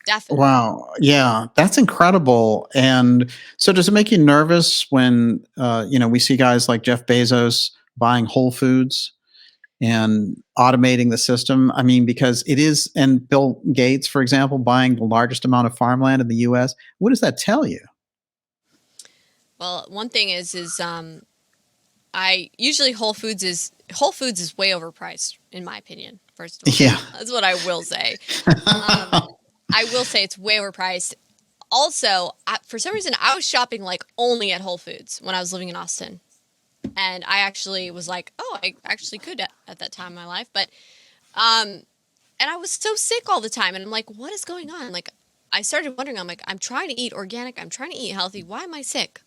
Definitely. Wow. Yeah, that's incredible. And so does it make you nervous when we see guys like Jeff Bezos buying Whole Foods and automating the system? I mean, because it is, and Bill Gates, for example, buying the largest amount of farmland in the US. What does that tell you? Well, one thing is I usually Whole Foods is way overpriced in my opinion. First of all, Yeah. that's what I will say. I will say it's way overpriced. Also, for some reason, I was shopping like only at Whole Foods when I was living in Austin, and I actually was like, oh, I actually could at that time in my life, but and I was so sick all the time, and I'm like, what is going on? Like, I started wondering. I'm like, I'm trying to eat organic. I'm trying to eat healthy. Why am I sick?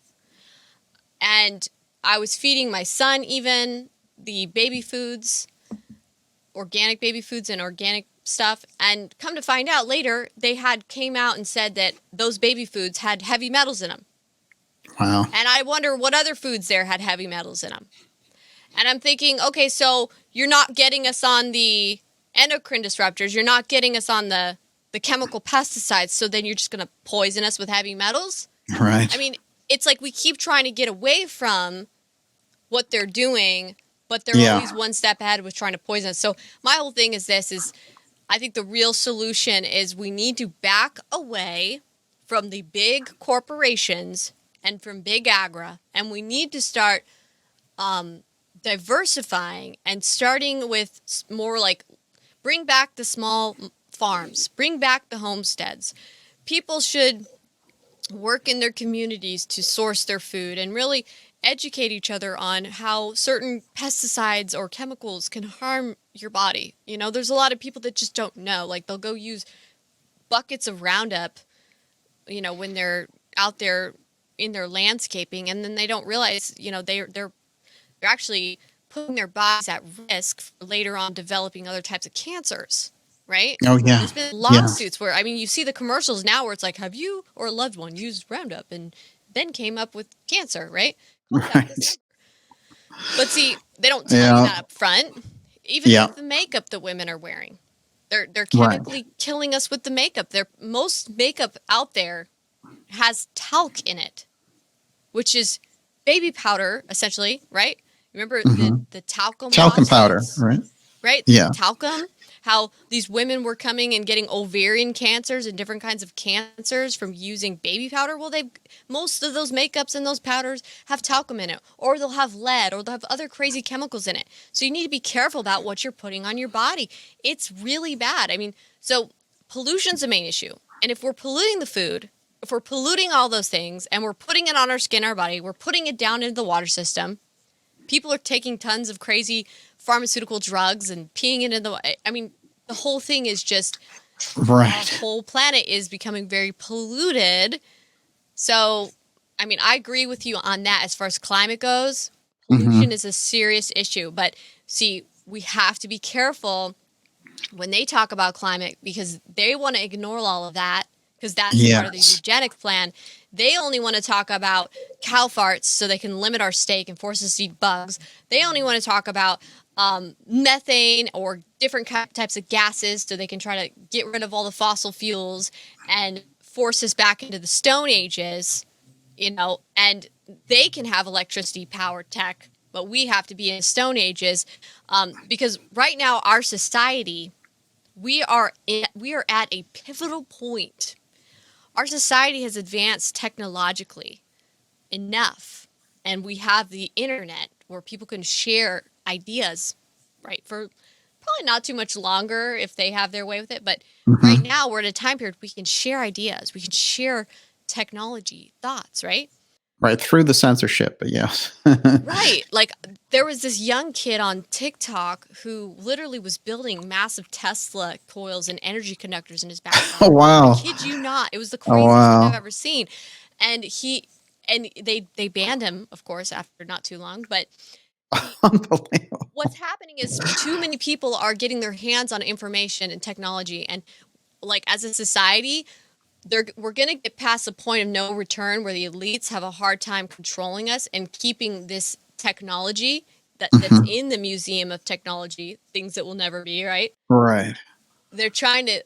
And I was feeding my son even the baby foods, organic baby foods and organic stuff, and come to find out later they had came out and said that those baby foods had heavy metals in them. Wow. And I wonder what other foods there had heavy metals in them. And I'm thinking, okay, so you're not getting us on the endocrine disruptors, you're not getting us on the chemical pesticides, so then you're just going to poison us with heavy metals? Right. I mean, it's like we keep trying to get away from what they're doing, but they're Yeah. always one step ahead with trying to poison us. So my whole thing is I think the real solution is we need to back away from the big corporations and from big agri, and we need to start diversifying and starting with more like bring back the small farms, bring back the homesteads. People should work in their communities to source their food and really educate each other on how certain pesticides or chemicals can harm your body. You know, there's a lot of people that just don't know. Like they'll go use buckets of Roundup, you know, when they're out there in their landscaping, and then they don't realize, you know, they're actually putting their bodies at risk for later on developing other types of cancers, right? Oh yeah. There's been Yeah. lawsuits where, I mean, you see the commercials now where it's like, have you or a loved one used Roundup and then came up with cancer, right? Contact this Right. number. But see, they don't tell you Yeah. that up front. Even Yeah. with the makeup that women are wearing, they're Right. chemically killing us with the makeup. Most makeup out there has talc in it, which is baby powder, essentially, right? Remember Hmm. the talcum Talcum powder, lawsuits, right? right? Yeah. Talcum, how these women were coming and getting ovarian cancers and different kinds of cancers from using baby powder. Well, most of those makeups and those powders have talcum in it, or they'll have lead, or they'll have other crazy chemicals in it. So you need to be careful about what you're putting on your body. It's really bad. I mean, so pollution's a main issue. And if we're polluting the food, if we're polluting all those things and we're putting it on our skin, our body, we're putting it down into the water system. People are taking tons of crazy pharmaceutical drugs and peeing it in the. I mean, the whole thing is just Right. our whole planet is becoming very polluted. So, I mean, I agree with you on that as far as climate goes. Pollution Hmm. is a serious issue, but see, we have to be careful when they talk about climate because they want to ignore all of that because that's part of the Yes. eugenics plan. They only want to talk about cow farts so they can limit our steak and force us to eat bugs. They only want to talk about methane or different types of gases so they can try to get rid of all the fossil fuels and force us back into the Stone Ages, and they can have electricity powered tech, but we have to be in Stone Ages, because right now our society, we are at a pivotal point. Our society has advanced technologically enough, and we have the internet where people can share ideas, right, for probably not too much longer if they have their way with it, but right Hmm. now we're at a time period we can share ideas, we can share technology thoughts, right? Right, through the censorship, but yes. Right. Like, there was this young kid on TikTok who literally was building massive Tesla coils and energy conductors in his Oh, backyard. I wow. kid you not. It was the Oh, craziest thing I've wow. ever seen. And they banned him, of course, after not too long. But Unbelievable. what's happening is too many people are getting their hands on information and technology. And, like, as a society, we're going to get past a point of no return where the elites have a hard time controlling us and keeping this technology that's Mhm. in the Museum of Technology, things that will never be, right? Right. They're trying to,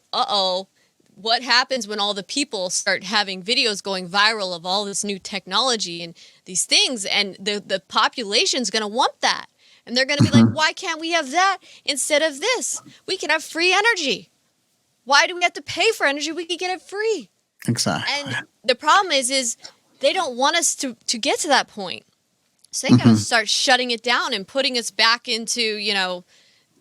what happens when all the people start having videos going viral of all this new technology and these things, and the population's going to want that. And they're going to be like, Mhm. why can't we have that instead of this? We can have free energy. Why do we have to pay for energy? We can get it free. Exactly. And the problem is they don't want us to get to that point. So they got to Mhm. start shutting it down and putting us back into,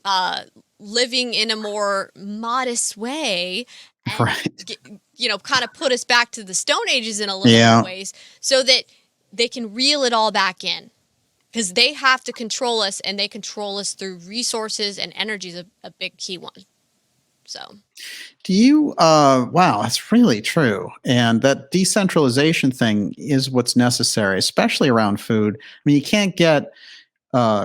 uh, living in a more modest way, and, Right. kind of put us back to the Stone Ages in a little bit of Yeah. ways so that they can reel it all back in. Because they have to control us, and they control us through resources, and energy is a big key one. So, Do you wow, that's really true. And that decentralization thing is what's necessary, especially around food. I mean, you can't get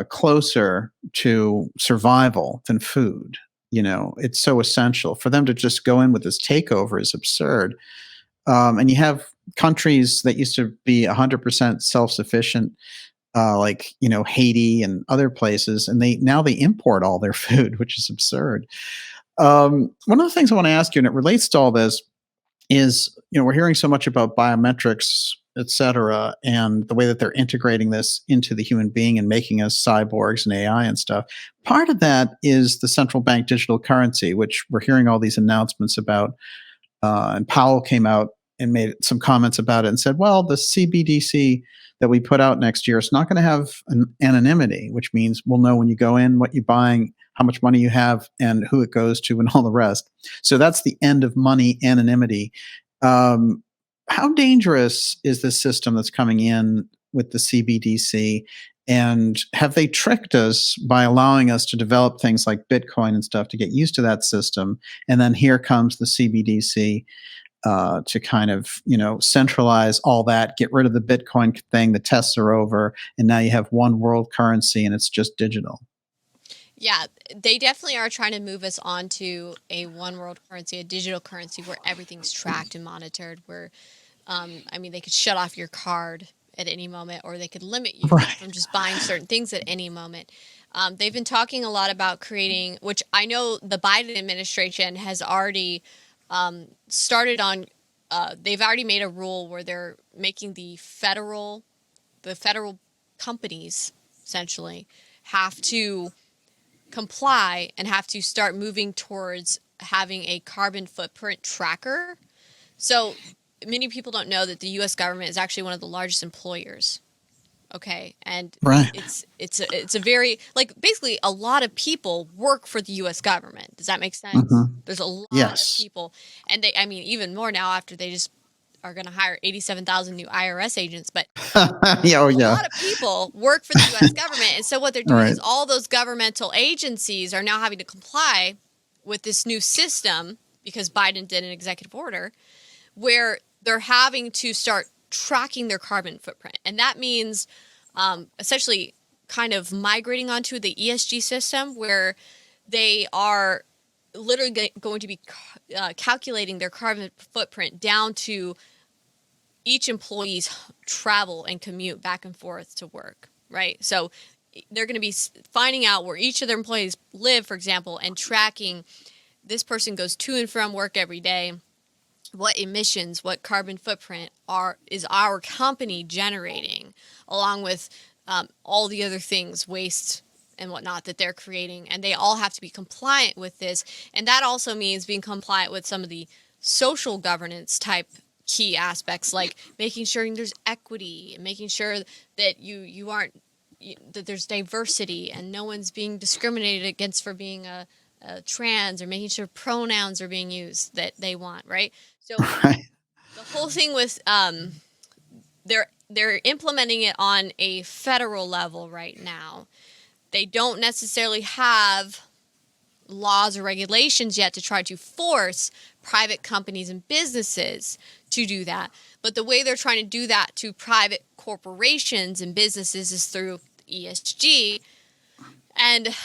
closer to survival than food. It's so essential. For them to just go in with this takeover is absurd. And you have countries that used to be 100% self-sufficient, like Haiti and other places, and they import all their food, which is absurd. One of the things I want to ask you, and it relates to all this, is we're hearing so much about biometrics, et cetera, and the way that they're integrating this into the human being and making us cyborgs and AI and stuff. Part of that is the central bank digital currency, which we're hearing all these announcements about. And Powell came out and made some comments about it and said, well, the CBDC that we put out next year is not going to have an anonymity, which means we'll know when you go in, what you're buying, how much money you have, and who it goes to, and all the rest. So that's the end of money anonymity. Um, how dangerous is this system that's coming in with the CBDC? And have they tricked us by allowing us to develop things like Bitcoin and stuff to get used to that system? And then here comes the CBDC to kind of centralize all that, get rid of the Bitcoin thing. The tests are over, and now you have one world currency, and it's just digital. yeah, they definitely are trying to move us onto a one world currency, a digital currency where everything's tracked and monitored. Where, I mean, they could shut off your card at any moment, or they could limit you Right. from just buying certain things at any moment. They've been talking a lot about creating, which I know the Biden administration has already started on. They've already made a rule where they're making the federal companies essentially have to comply and have to start moving towards having a carbon footprint tracker. So many people don't know that the US government is actually one of the largest employers. Okay, and Right. it's a very, like, basically a lot of people work for the US government. Does that make sense? Hmm. There's a lot of Yes. people, and they, I mean, even more now after they just are going to hire 87,000 new IRS agents, but Yeah. Oh, a yeah. lot of people work for the US government. And so what they're All doing right. is all those governmental agencies are now having to comply with this new system because Biden did an executive order where they're having to start tracking their carbon footprint. And that means essentially kind of migrating onto the ESG system where they are literally going to be calculating their carbon footprint down to each employee's travel and commute back and forth to work, right? So they're going to be finding out where each of their employees live, for example, and tracking this person goes to and from work every day. What emissions, what carbon footprint is our company generating, along with all the other things, waste and whatnot that they're creating. And they all have to be compliant with this. And that also means being compliant with some of the social governance type key aspects, like making sure there's equity and making sure that you aren't, that there's diversity and no one's being discriminated against for being a trans, or making sure pronouns are being used that they want, right? So Right. the whole thing with they're implementing it on a federal level right now. They don't necessarily have laws or regulations yet to try to force private companies and businesses to do that. But the way they're trying to do that to private corporations and businesses is through ESG. And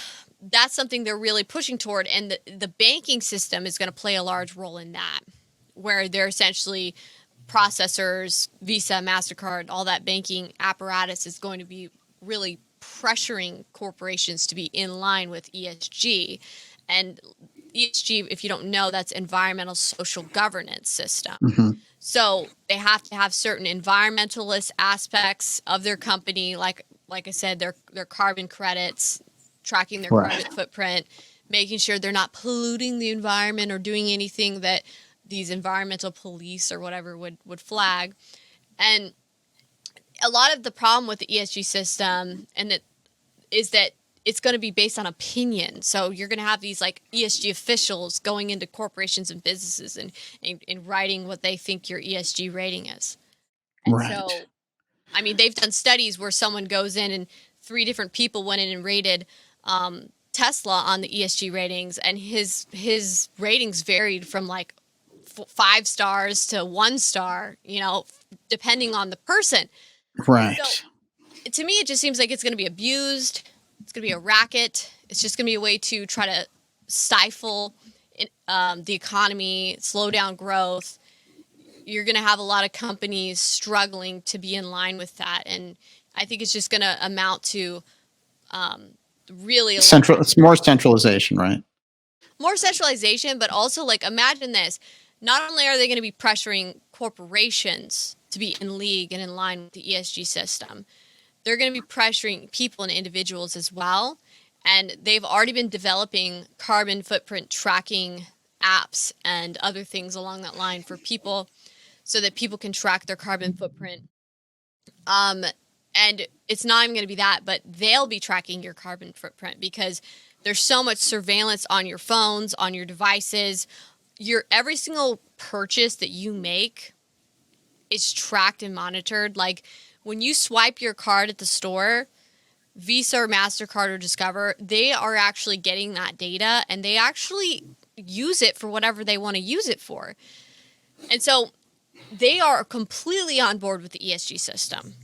that's something they're really pushing toward. And the banking system is going to play a large role in that, where they're essentially processors, Visa, MasterCard, all that banking apparatus is going to be really pressuring corporations to be in line with ESG. And ESG, if you don't know, that's environmental social governance system. Mm-hmm. So they have to have certain environmentalist aspects of their company, like I said, their carbon credits, tracking their Right. carbon footprint, making sure they're not polluting the environment or doing anything that these environmental police or whatever would flag. And a lot of the problem with the ESG system is that it's going to be based on opinion. So you're going to have these like ESG officials going into corporations and businesses and writing what they think your ESG rating is. And Right. so, I mean, they've done studies where someone goes in and 3 different people went in and rated Tesla on the ESG ratings, and his ratings varied from like 5 stars to 1 star, depending on the person. Right. So to me, it just seems like it's going to be abused. It's going to be a racket. It's just going to be a way to try to stifle the economy, slow down growth. You're going to have a lot of companies struggling to be in line with that. And I think it's just going to amount to really it's more centralization, right? More centralization, but also, like, imagine this. Not only are they going to be pressuring corporations to be in league and in line with the ESG system, they're going to be pressuring people and individuals as well. And they've already been developing carbon footprint tracking apps and other things along that line for people so that people can track their carbon footprint. And it's not even going to be that, but they'll be tracking your carbon footprint because there's so much surveillance on your phones, on your devices. Every single purchase that you make is tracked and monitored. Like when you swipe your card at the store, Visa or MasterCard or Discover, they are actually getting that data and they actually use it for whatever they want to use it for. And so they are completely on board with the ESG system,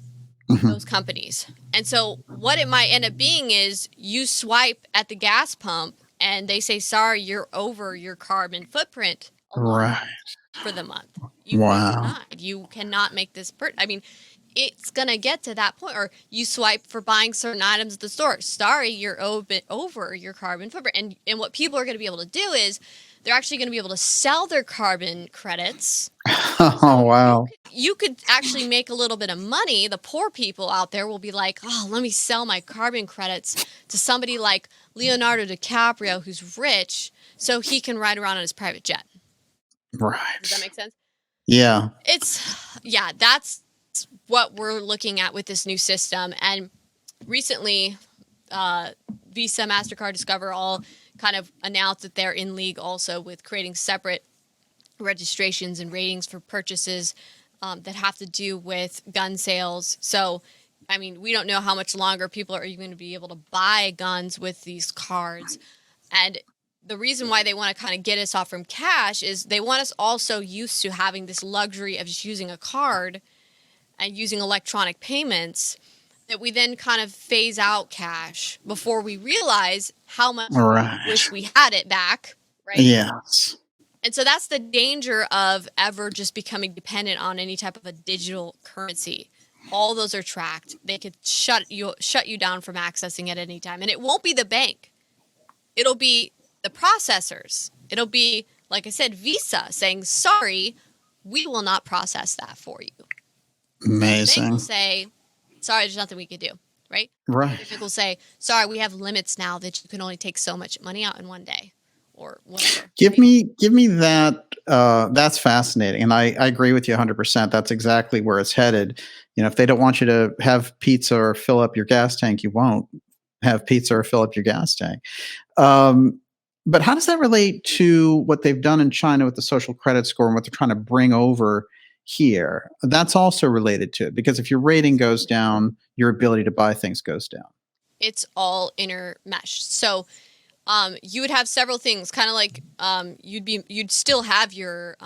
those companies. And so what it might end up being is you swipe at the gas pump and they say, sorry, you're over your carbon footprint Right. for the month. You've been Wow. denied. You cannot make this I mean, it's going to get to that point. Or you swipe for buying certain items at the store. Sorry, you're over your carbon footprint. And what people are going to be able to do is they're actually going to be able to sell their carbon credits. Oh, wow. You could actually make a little bit of money. The poor people out there will be like, oh, let me sell my carbon credits to somebody like Leonardo DiCaprio, who's rich, so he can ride around on his private jet. Right. Does that make sense? Yeah. That's what we're looking at with this new system. And recently, Visa, MasterCard, Discover all kind of announced that they're in league also with creating separate registrations and ratings for purchases that have to do with gun sales. So, I mean, we don't know how much longer people are even going to be able to buy guns with these cards. And the reason why they want to kind of get us off from cash is they want us also used to having this luxury of just using a card and using electronic payments, that we then kind of phase out cash before we realize how much we wish we had it back, right? Yes. And so that's the danger of ever just becoming dependent on any type of a digital currency. All those are tracked. They could shut you down from accessing at any time. And it won't be the bank. It'll be the processors. It'll be, like I said, Visa saying, sorry, we will not process that for you. The bank will Amazing. say, sorry, there's nothing we can do, right? Right. The bank will say, sorry, we have limits now that you can only take so much money out in one day or whatever. Give me that. That's fascinating, and I agree with you 100%. That's exactly where it's headed. You know, if they don't want you to have pizza or fill up your gas tank, you won't have pizza or fill up your gas tank. Um, but how does that relate to what they've done in China with the social credit score and what they're trying to bring over here? That's also related to it, because if your rating goes down, your ability to buy things goes down. It's all intermeshed. So you would have several things, kind of like you'd still have your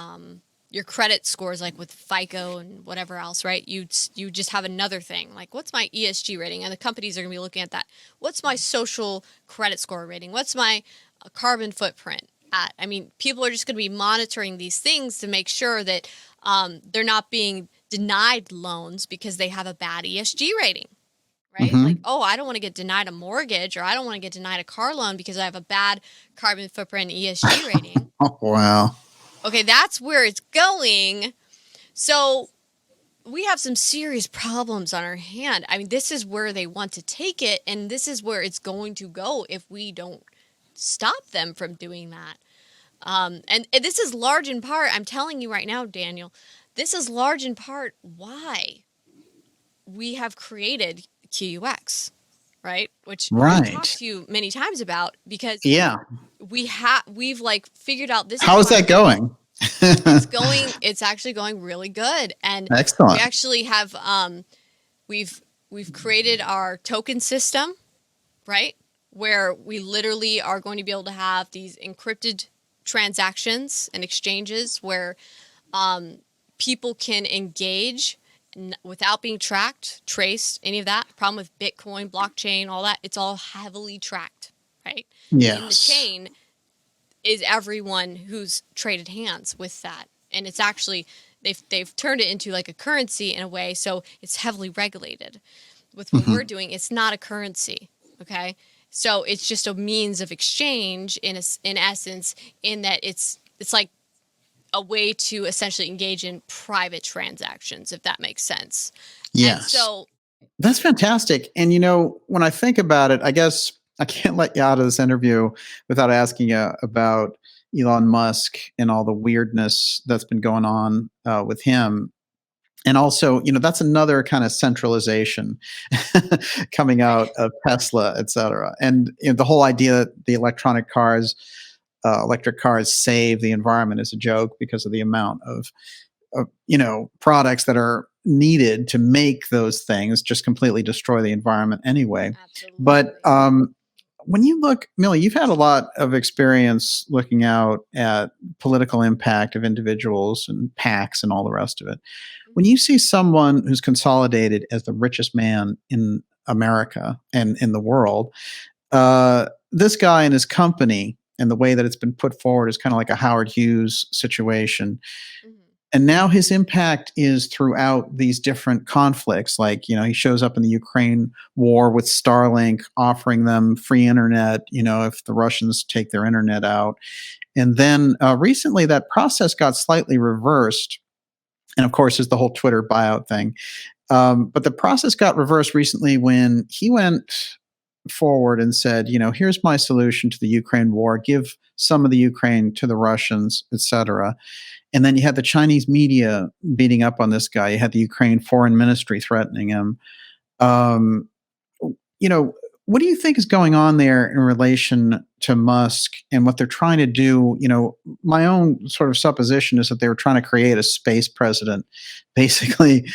credit scores, like with FICO and whatever else, right? You just have another thing, like what's my ESG rating, and the companies are going to be looking at that. What's my social credit score rating? What's my carbon footprint at? I mean, people are just going to be monitoring these things to make sure that they're not being denied loans because they have a bad ESG rating. Right? Hmm. Like, oh, I don't want to get denied a mortgage, or I don't want to get denied a car loan because I have a bad carbon footprint ESG rating. Oh, wow. Okay, that's where it's going. So we have some serious problems on our hand. I mean, this is where they want to take it, and this is where it's going to go if we don't stop them from doing that. And this is large in part, I'm telling you right now, Daniel, this is large in part why we have created QUX, right? Which I've talked Right. to you many times about, because Yeah. we've like figured out this. How is that going? It's actually going really good. And we Excellent. actually have we've created our token system, right? Where we literally are going to be able to have these encrypted transactions and exchanges where people can engage without being tracked, traced, any of that. Problem with Bitcoin, blockchain, all that, it's all heavily tracked, right? Yes. In the chain is everyone who's traded hands with that. And it's actually, they've turned it into like a currency in a way, so it's heavily regulated. With what we're doing, it's not a currency, okay? So it's just a means of exchange in essence, in that it's like a way to essentially engage in private transactions, if that makes sense. Yes. And so that's fantastic. And, you know, when I think about it, I guess I can't let you out of this interview without asking you about Elon Musk and all the weirdness that's been going on with him. And also, you know, that's another kind of centralization coming out of Tesla, et cetera. And you know, the whole idea that the electric cars save the environment is a joke because of the amount of you know, products that are needed to make those things just completely destroy the environment anyway. absolutely. But when you look, Millie, you've had a lot of experience looking out at political impact of individuals and PACs and all the rest of it. When you see someone who's consolidated as the richest man in America and in the world, this guy and his company and the way that it's been put forward is kind of like a Howard Hughes situation. Mhm. And now his impact is throughout these different conflicts. Like, you know, he shows up in the Ukraine war with Starlink, offering them free internet, you know, if the Russians take their internet out. And then recently that process got slightly reversed. And of course, there's the whole Twitter buyout thing. But the process got reversed recently when he went forward and said, you know, here's my solution to the Ukraine war, give some of the Ukraine to the Russians, etc. And then you had the Chinese media beating up on this guy. You had the Ukraine foreign ministry threatening him. Um, you know, what do you think is going on there in relation to Musk and what they're trying to do? You know, my own sort of supposition is that they were trying to create a space president, basically.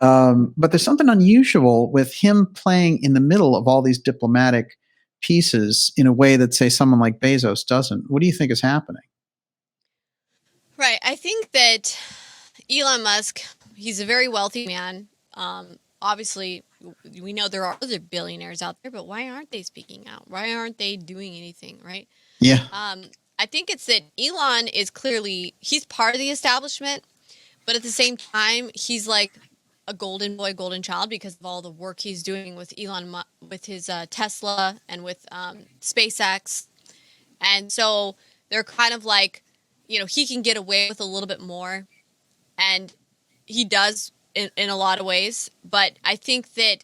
But there's something unusual with him playing in the middle of all these diplomatic pieces in a way that, say, someone like Bezos doesn't. What do you think is happening? Right. I think that Elon Musk, he's a very wealthy man. Obviously, we know there are other billionaires out there, but why aren't they speaking out? Why aren't they doing anything, right? Yeah. I think it's that Elon is clearly, he's part of the establishment, but at the same time, he's like a golden boy, golden child because of all the work he's doing with with his Tesla and with SpaceX. And so they're kind of like, he can get away with a little bit more. And he does in a lot of ways. But I think that,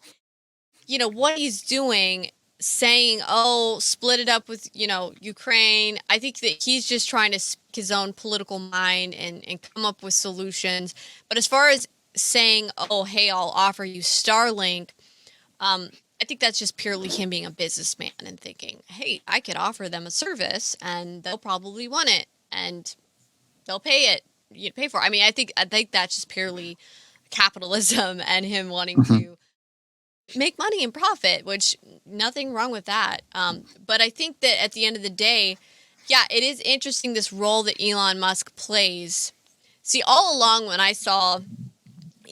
what he's doing, saying, oh, split it up with, Ukraine. I think that he's just trying to speak his own political mind and come up with solutions. But as far as saying, oh, hey, I'll offer you Starlink, I think that's just purely him being a businessman and thinking, hey, I could offer them a service and they'll probably want it and they'll pay it. You pay for it. I mean, I think that's just purely capitalism and him wanting to make money and profit, which nothing wrong with that. But I think that at the end of the day, yeah, it is interesting this role that Elon Musk plays. See, all along when I saw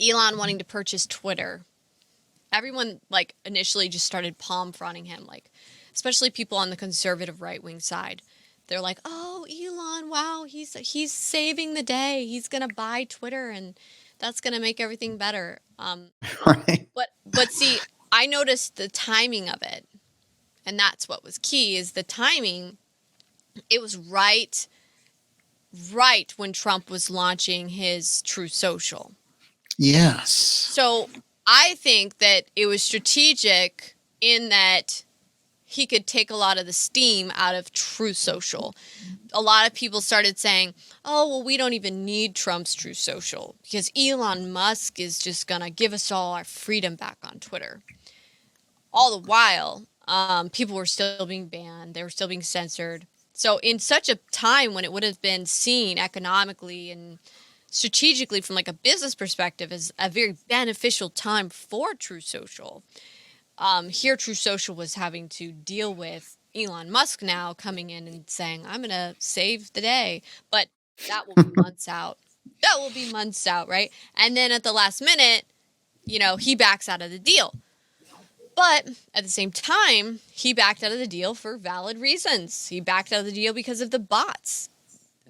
Elon wanting to purchase Twitter, everyone like initially just started palm fronting him, like especially people on the conservative right-wing side. They're like, "Oh, Elon, wow, he's saving the day. He's gonna buy Twitter, and that's gonna make everything better." Right. But see, I noticed the timing of it, and that's what was key. Is the timing? It was right when Trump was launching his True Social. Yes. So I think that it was strategic in that he could take a lot of the steam out of True Social. A lot of people started saying, oh, well, we don't even need Trump's True Social because Elon Musk is just going to give us all our freedom back on Twitter. All the while, people were still being banned. They were still being censored. So in such a time when it would have been seen economically and strategically from like a business perspective as a very beneficial time for True Social, here True Social was having to deal with Elon Musk now coming in and saying, I'm going to save the day. But that will be months out. That will be months out, right? And then at the last minute, he backs out of the deal. But at the same time, he backed out of the deal for valid reasons. He backed out of the deal because of the bots.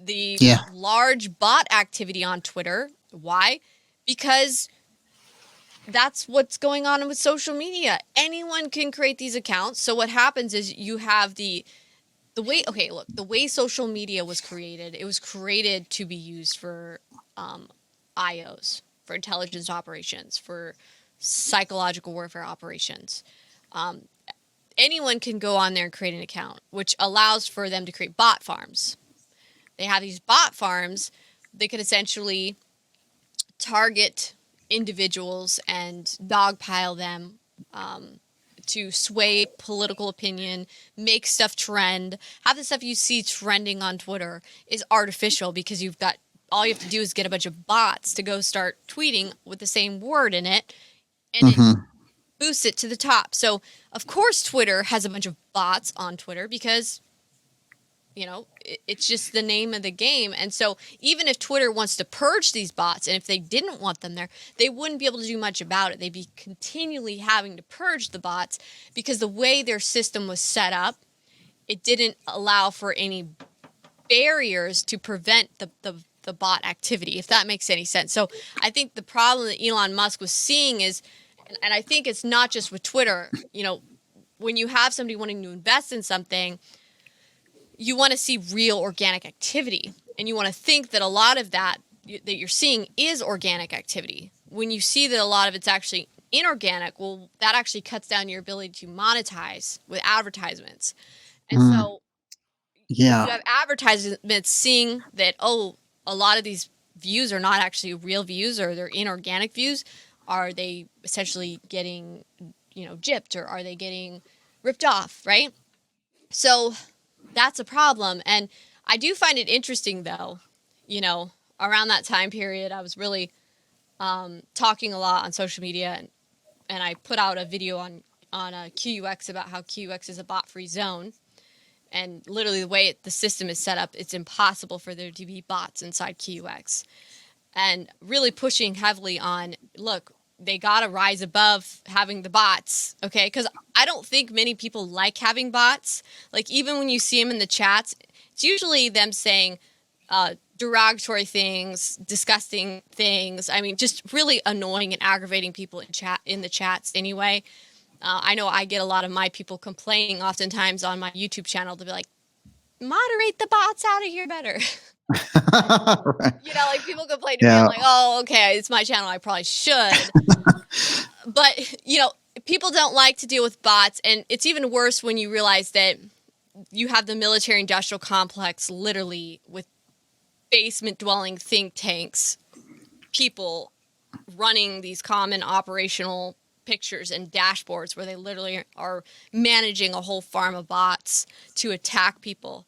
The large bot activity on Twitter. Why? Because that's what's going on with social media. Anyone can create these accounts. So what happens is you have the way social media was created, it was created to be used for IOs, for intelligence operations, for psychological warfare operations. Anyone can go on there and create an account, which allows for them to create bot farms. They have these bot farms. They could essentially target individuals and dogpile them to sway political opinion, make stuff trend. Half the stuff you see trending on Twitter is artificial because all you have to do is get a bunch of bots to go start tweeting with the same word in it, and it boosts it to the top. So, of course, Twitter has a bunch of bots on Twitter because it's just the name of the game. And so even if Twitter wants to purge these bots, and if they didn't want them there, they wouldn't be able to do much about it. They'd be continually having to purge the bots because the way their system was set up, it didn't allow for any barriers to prevent the bot activity, if that makes any sense. So I think the problem that Elon Musk was seeing is, and I think it's not just with Twitter, when you have somebody wanting to invest in something, you want to see real organic activity, and you want to think that a lot of that you're seeing is organic activity. When you see that a lot of it's actually inorganic, well, that actually cuts down your ability to monetize with advertisements. And so you have advertisements seeing that, oh, a lot of these views are not actually real views, or they're inorganic views. Are they essentially getting, gypped, or are they getting ripped off, right? So that's a problem. And I do find it interesting, though, around that time period, I was really talking a lot on social media, and I put out a video on QUX about how QUX is a bot-free zone. And literally the way the system is set up, it's impossible for there to be bots inside QUX. And really pushing heavily on, look, they got to rise above having the bots, okay? Because I don't think many people like having bots. Like, even when you see them in the chats, it's usually them saying derogatory things, disgusting things. I mean, just really annoying and aggravating people in the chats anyway. I know I get a lot of my people complaining oftentimes on my YouTube channel to be like, moderate the bots out of here better. Right. You know, like, people complain to me. I'm like, oh, okay, it's my channel. I probably should. But, you know, people don't like to deal with bots. And it's even worse when you realize that you have the military industrial complex literally with basement dwelling think tanks, people running these common operational pictures and dashboards where they literally are managing a whole farm of bots to attack people,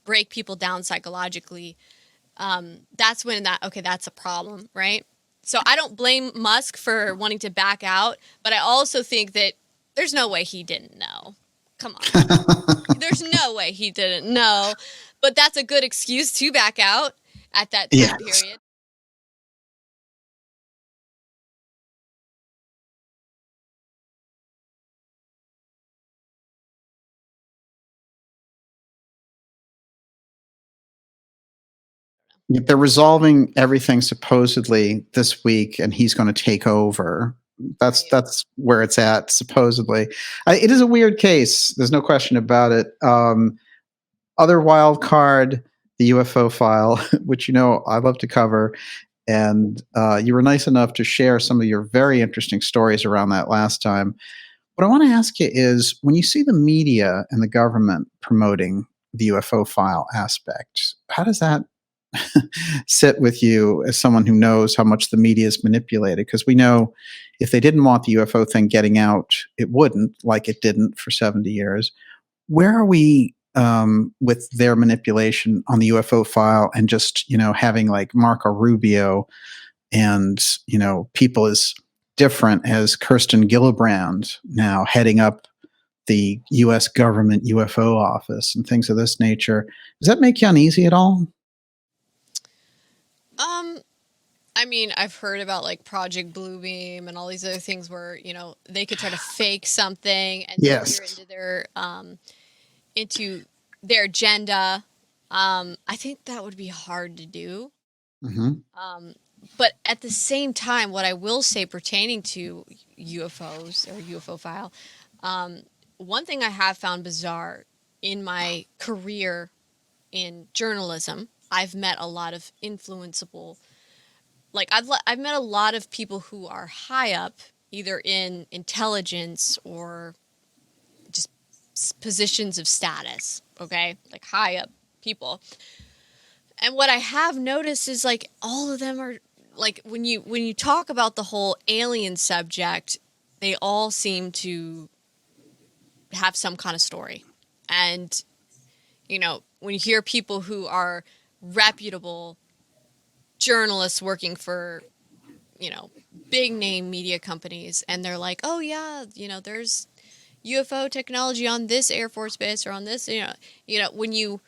break people down psychologically. That's when that's a problem, right? So I don't blame Musk for wanting to back out, but I also think that there's no way he didn't know. Come on. There's no way he didn't know, but that's a good excuse to back out at that time period. They're resolving everything supposedly this week, and he's going to take over. That's where it's at, supposedly. It is a weird case. There's no question about it. Other wild card, the UFO file, which, you know, I love to cover. And you were nice enough to share some of your very interesting stories around that last time. What I want to ask you is, when you see the media and the government promoting the UFO file aspect, how does that sit with you as someone who knows how much the media is manipulated? Because we know if they didn't want the UFO thing getting out, it wouldn't, like it didn't for 70 years. Where are we with their manipulation on the UFO file, and just, you know, having like Marco Rubio and, you know, people as different as Kirsten Gillibrand now heading up the U.S. government UFO office and things of this nature? Does that make you uneasy at all? I mean, I've heard about like Project Bluebeam and all these other things where, you know, they could try to fake something and Yes. into their agenda. I think that would be hard to do. Mm-hmm. But at the same time, what I will say pertaining to UFOs or UFO file, one thing I have found bizarre in my career in journalism, I've met a lot of influenceable, like I've met a lot of people who are high up, either in intelligence or just positions of status, okay? Like high up people. And what I have noticed is like all of them are like, when you talk about the whole alien subject, they all seem to have some kind of story. And, you know, when you hear people who are reputable journalists working for, you know, big name media companies, and they're like, oh yeah, you know, there's UFO technology on this Air Force base or on this, you know, when you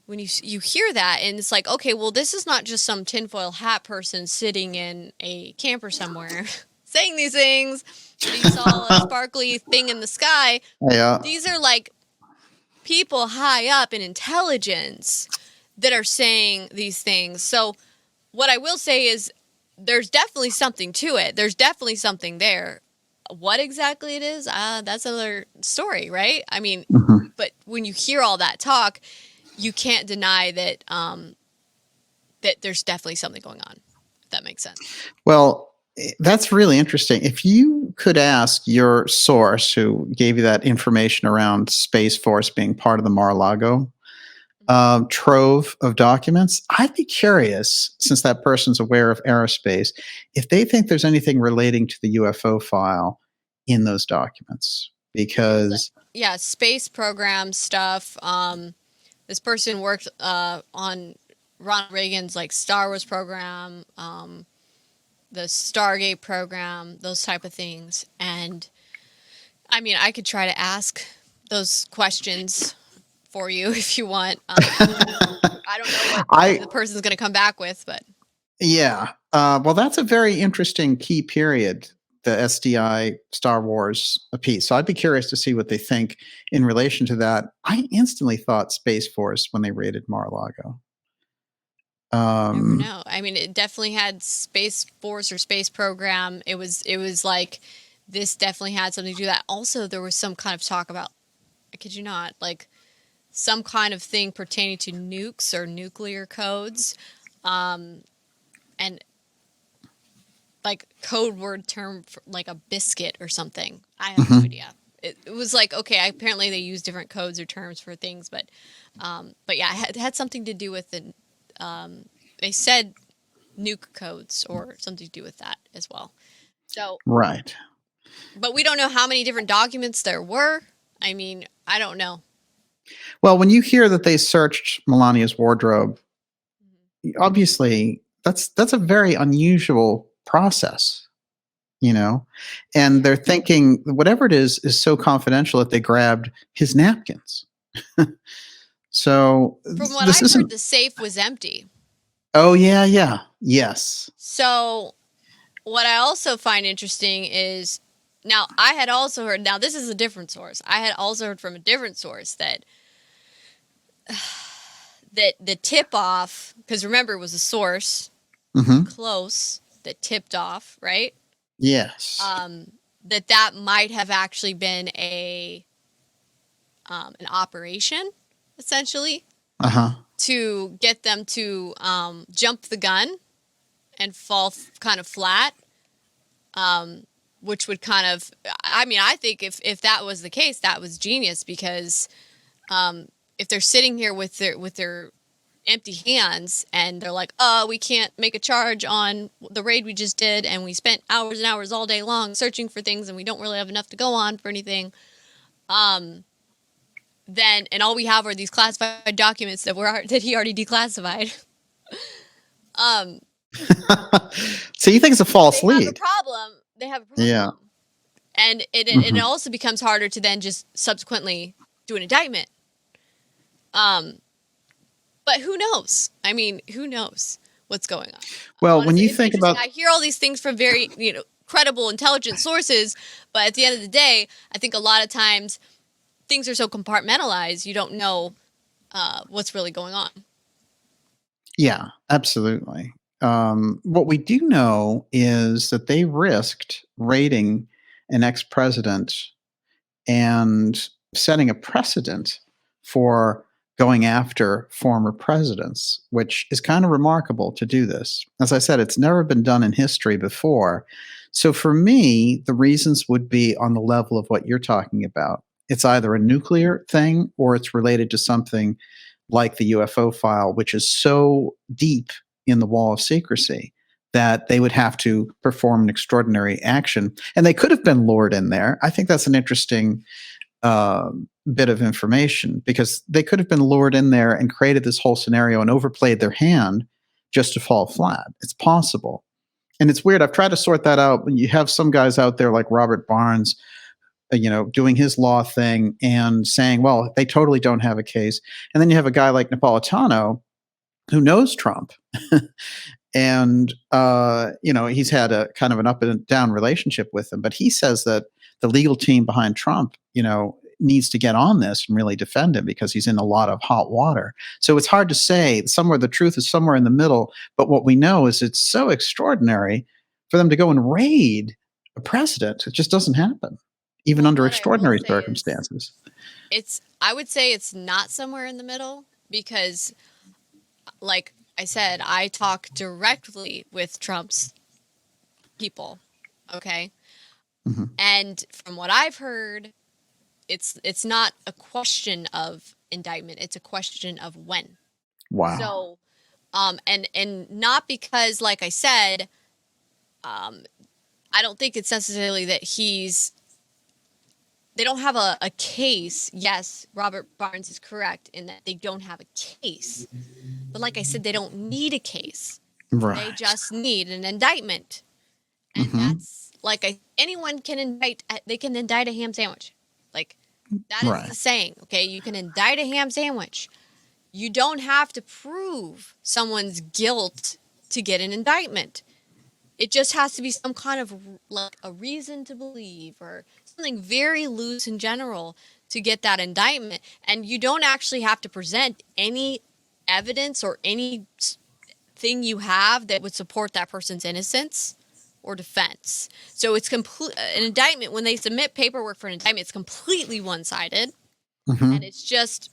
hear that, and it's like, okay, well, this is not just some tinfoil hat person sitting in a camper somewhere saying these things, that he saw a sparkly thing in the sky. Yeah. These are like people high up in intelligence that are saying these things. So what I will say is there's definitely something to it. There's definitely something there. What exactly it is, that's another story, right? I mean, but when you hear all that talk, you can't deny that that there's definitely something going on, if that makes sense. Well, that's really interesting. If you could ask your source who gave you that information around Space Force being part of the Mar-a-Lago trove of documents, I'd be curious, since that person's aware of aerospace, if they think there's anything relating to the UFO file in those documents. Because yeah, space program stuff. This person worked on Ronald Reagan's like Star Wars program, the Stargate program, those type of things. And I mean, I could try to ask those questions for you if you want. I don't know what the person's going to come back with, but yeah. Well, that's a very interesting key period the SDI Star Wars piece. So I'd be curious to see what they think in relation to that. I instantly thought Space Force when they raided Mar-a-Lago. Never know. I mean, it definitely had Space Force or Space Program. It was like this definitely had something to do with that. Also, there was some kind of talk about, I kid you not, like some kind of thing pertaining to nukes or nuclear codes, and like code word term for like a biscuit or something. I have no idea. It was like, okay, apparently they use different codes or terms for things, but yeah, it had something to do with the, they said nuke codes or something to do with that as well. So, right. but we don't know how many different documents there were. I mean, I don't know. Well, when you hear that they searched Melania's wardrobe, obviously that's a very unusual process, you know, and they're thinking whatever it is so confidential that they grabbed his napkins. So From what this I've isn't. heard, the safe was empty. Oh yeah, yes. So what I also find interesting is, now I had also heard, now this is a different source. I had also heard from a different source that the tip off, because remember it was a source close that tipped off, right? Yes. That might have actually been an operation, essentially, to get them to jump the gun and fall kind of flat, which would kind of, I mean, I think if that was the case, that was genius, because if they're sitting here with their empty hands and they're like, we can't make a charge on the raid we just did, and we spent hours and hours all day long searching for things, and we don't really have enough to go on for anything, then, and all we have are these classified documents that he already declassified. So you think it's a false lead? They have a problem. Yeah. And it also becomes harder to then just subsequently do an indictment. But who knows? I mean, who knows what's going on? Well, Honestly, when you think about, I hear all these things from very, credible, intelligent sources, but at the end of the day, I think a lot of times things are so compartmentalized, you don't know what's really going on. yeah, absolutely. What we do know is that they risked raiding an ex-president and setting a precedent for going after former presidents, which is kind of remarkable to do this. As I said, it's never been done in history before. So for me, the reasons would be on the level of what you're talking about. It's either a nuclear thing or it's related to something like the UFO file, which is so deep in the wall of secrecy that they would have to perform an extraordinary action. And they could have been lured in there. I think that's an interesting bit of information, because they could have been lured in there and created this whole scenario and overplayed their hand just to fall flat. It's possible. And it's weird. I've tried to sort that out. You have some guys out there like Robert Barnes, doing his law thing and saying, well, they totally don't have a case. And then you have a guy like Napolitano who knows Trump. And, he's had a kind of an up and down relationship with him. But he says that the legal team behind Trump, needs to get on this and really defend him because he's in a lot of hot water. So it's hard to say. Somewhere the truth is somewhere in the middle. But what we know is it's so extraordinary for them to go and raid a president. It just doesn't happen, even under extraordinary circumstances. I would say it's not somewhere in the middle, because, like I said, I talk directly with Trump's people. Okay. And from what I've heard, it's not a question of indictment. It's a question of when. Wow. So, and not because, like I said, I don't think it's necessarily that they don't have a case. Yes, Robert Barnes is correct in that they don't have a case. But like I said, they don't need a case. Right. They just need an indictment. And that's like anyone can indict. They can indict a ham sandwich. Like, that is the saying. Okay, you can indict a ham sandwich. You don't have to prove someone's guilt to get an indictment. It just has to be some kind of like a reason to believe or something very loose in general to get that indictment. And you don't actually have to present any evidence or any thing you have that would support that person's innocence or defense. So it's an indictment. When they submit paperwork for an indictment, it's completely one-sided, and it's just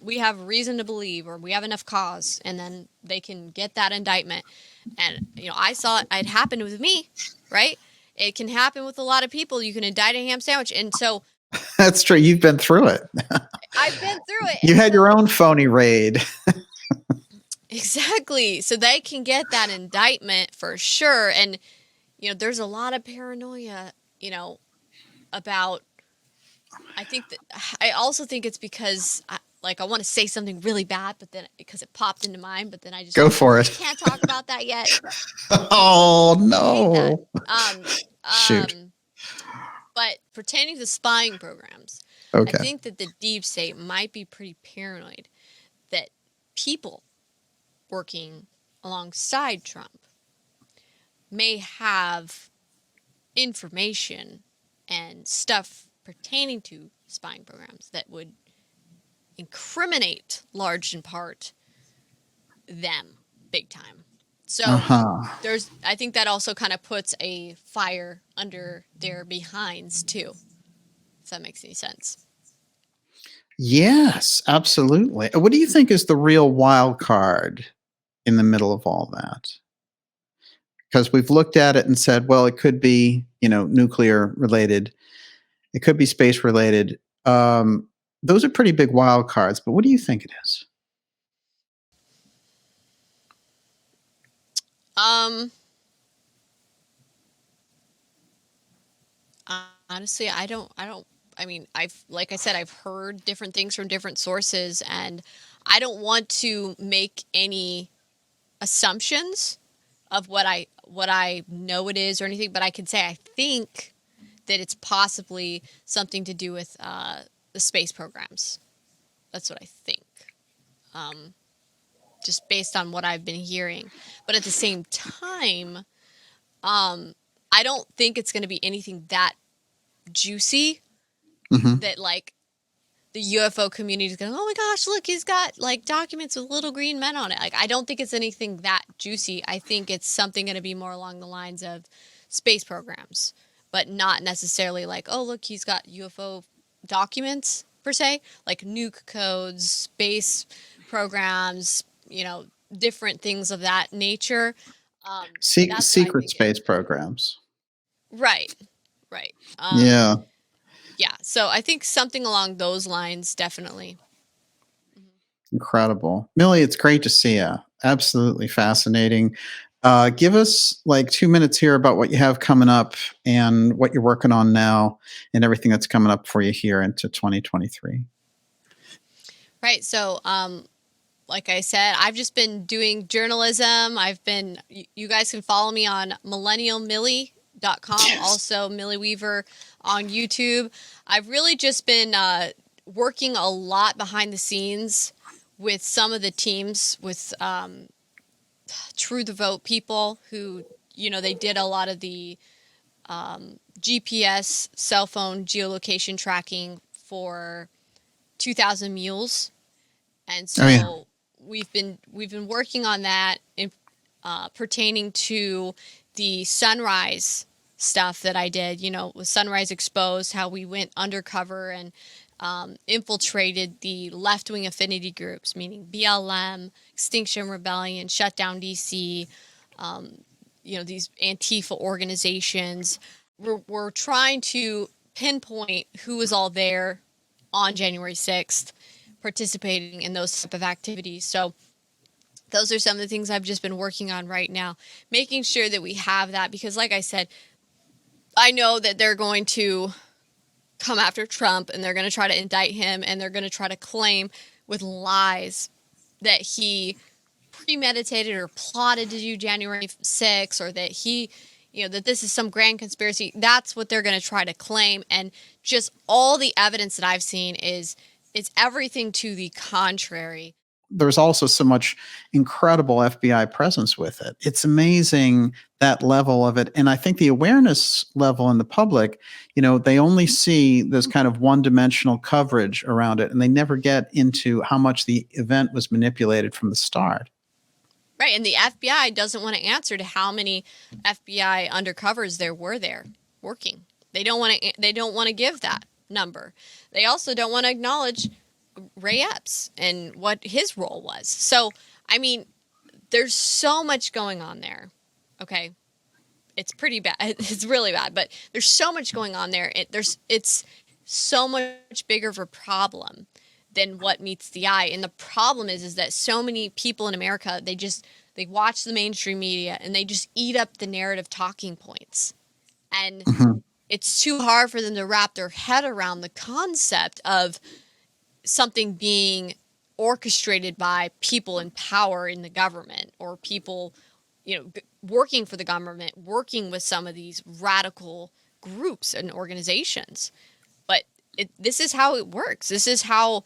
we have reason to believe or we have enough cause, and then they can get that indictment. And I saw it happened with me, right? It can happen with a lot of people. You can indict a ham sandwich, and so That's true. You've been through it. I've been through it. You had your own phony raid. Exactly. So they can get that indictment for sure. And there's a lot of paranoia, about. I also think it's because I want to say something really bad, but then because it popped into mind, but then I just go for it. Can't talk about that yet. Oh no! Shoot. But pertaining to spying programs, okay. I think that the deep state might be pretty paranoid that people working alongside Trump may have information and stuff pertaining to spying programs that would incriminate large in part them big time. So I think that also kind of puts a fire under their behinds too, if that makes any sense. Yes, absolutely. What do you think is the real wild card in the middle of all that? Because we've looked at it and said, well, it could be, nuclear related. It could be space related. Those are pretty big wild cards, but what do you think it is? Honestly, I've heard different things from different sources, and I don't want to make any assumptions of what I know it is or anything, but I can say I think that it's possibly something to do with the space programs. That's what I think. Just based on what I've been hearing. But at the same time, I don't think it's going to be anything that juicy that the UFO community is going, oh my gosh, look, he's got documents with little green men on it. I don't think it's anything that juicy. I think it's something going to be more along the lines of space programs, but not necessarily oh, look, he's got UFO documents per se, like nuke codes, space programs, different things of that nature. Secret space programs. Right. Yeah. Yeah. So I think something along those lines, definitely. Incredible. Millie, it's great to see you. Absolutely fascinating. Give us 2 minutes here about what you have coming up and what you're working on now and everything that's coming up for you here into 2023. Right. So, like I said, I've just been doing journalism. You guys can follow me on millennialmillie.com. Yes. Also Millie Weaver on YouTube. I've really just been working a lot behind the scenes with some of the teams with True the Vote people who, they did a lot of the GPS cell phone geolocation tracking for 2,000 Mules. And so we've been working on that pertaining to the Sunrise stuff that I did, with Sunrise Exposed, how we went undercover and infiltrated the left-wing affinity groups, meaning BLM, Extinction Rebellion, Shutdown DC, these Antifa organizations. We're trying to pinpoint who was all there on January 6th, participating in those type of activities. So those are some of the things I've just been working on right now, making sure that we have that, because like I said, I know that they're going to come after Trump and they're going to try to indict him and they're going to try to claim with lies that he premeditated or plotted to do January 6th, or that he, that this is some grand conspiracy. That's what they're going to try to claim. And just all the evidence that I've seen is it's everything to the contrary. there's also so much incredible FBI presence with it. It's amazing, that level of it. And I think the awareness level in the public, they only see this kind of one-dimensional coverage around it, and they never get into how much the event was manipulated from the start. Right, and the FBI doesn't want to answer to how many FBI undercovers there were there working. They don't want to give that number. They also don't want to acknowledge Ray Epps and what his role was. So, I mean, there's so much going on there. Okay, it's pretty bad. It's really bad, but there's so much going on there. It's so much bigger of a problem than what meets the eye. And the problem is that so many people in America, they watch the mainstream media and they just eat up the narrative talking points. And it's too hard for them to wrap their head around the concept of something being orchestrated by people in power in the government, or people, working for the government, working with some of these radical groups and organizations. But this is how it works. This is how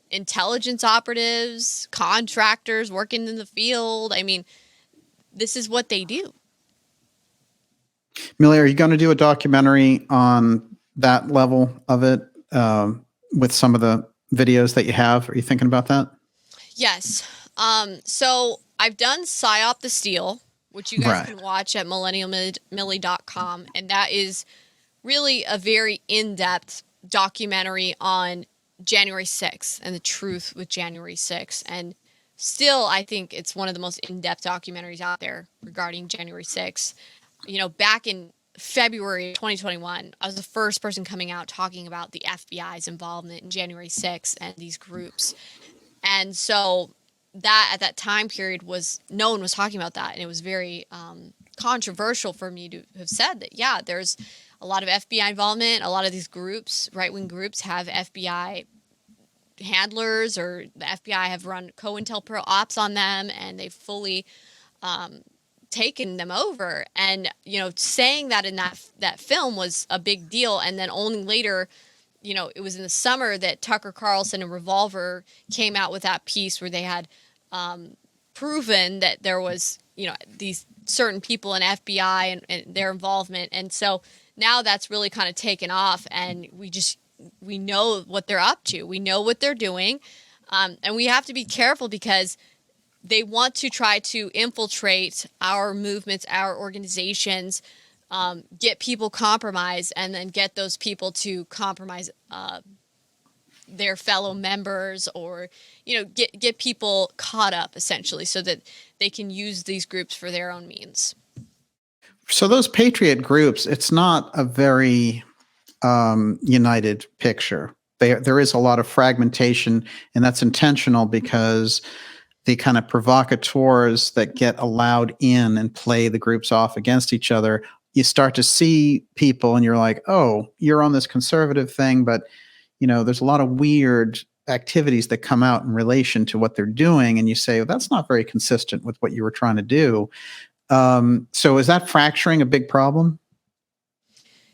intelligence operatives, contractors working in the field, this is what they do. Millie, are you going to do a documentary on that level of it? With some of the videos that you have? Are you thinking about that? Yes. So I've done PSYOP the Steal, which you guys can watch at millennialmillie.com. And that is really a very in-depth documentary on January 6th and the truth with January 6th. And still, I think it's one of the most in-depth documentaries out there regarding January 6th. Back in February 2021, I was the first person coming out talking about the FBI's involvement in January 6th and these groups. And so that at that time period no one was talking about that. And it was very controversial for me to have said that, yeah, there's a lot of FBI involvement. A lot of these groups, right-wing groups, have FBI handlers, or the FBI have run COINTELPRO ops on them, and they've fully taken them over. And saying that in that film was a big deal. And then only later, it was in the summer that Tucker Carlson and Revolver came out with that piece where they had proven that there was these certain people in FBI and their involvement. And so now that's really kind of taken off, and we know what they're up to, we know what they're doing, and we have to be careful because they want to try to infiltrate our movements, our organizations, get people compromised, and then get those people to compromise their fellow members, or get people caught up, essentially, so that they can use these groups for their own means. So those patriot groups, it's not a very united picture. There is a lot of fragmentation, and that's intentional because the kind of provocateurs that get allowed in and play the groups off against each other, you start to see people and you're like, oh, you're on this conservative thing, but there's a lot of weird activities that come out in relation to what they're doing, and you say, well, that's not very consistent with what you were trying to do. So is that fracturing a big problem?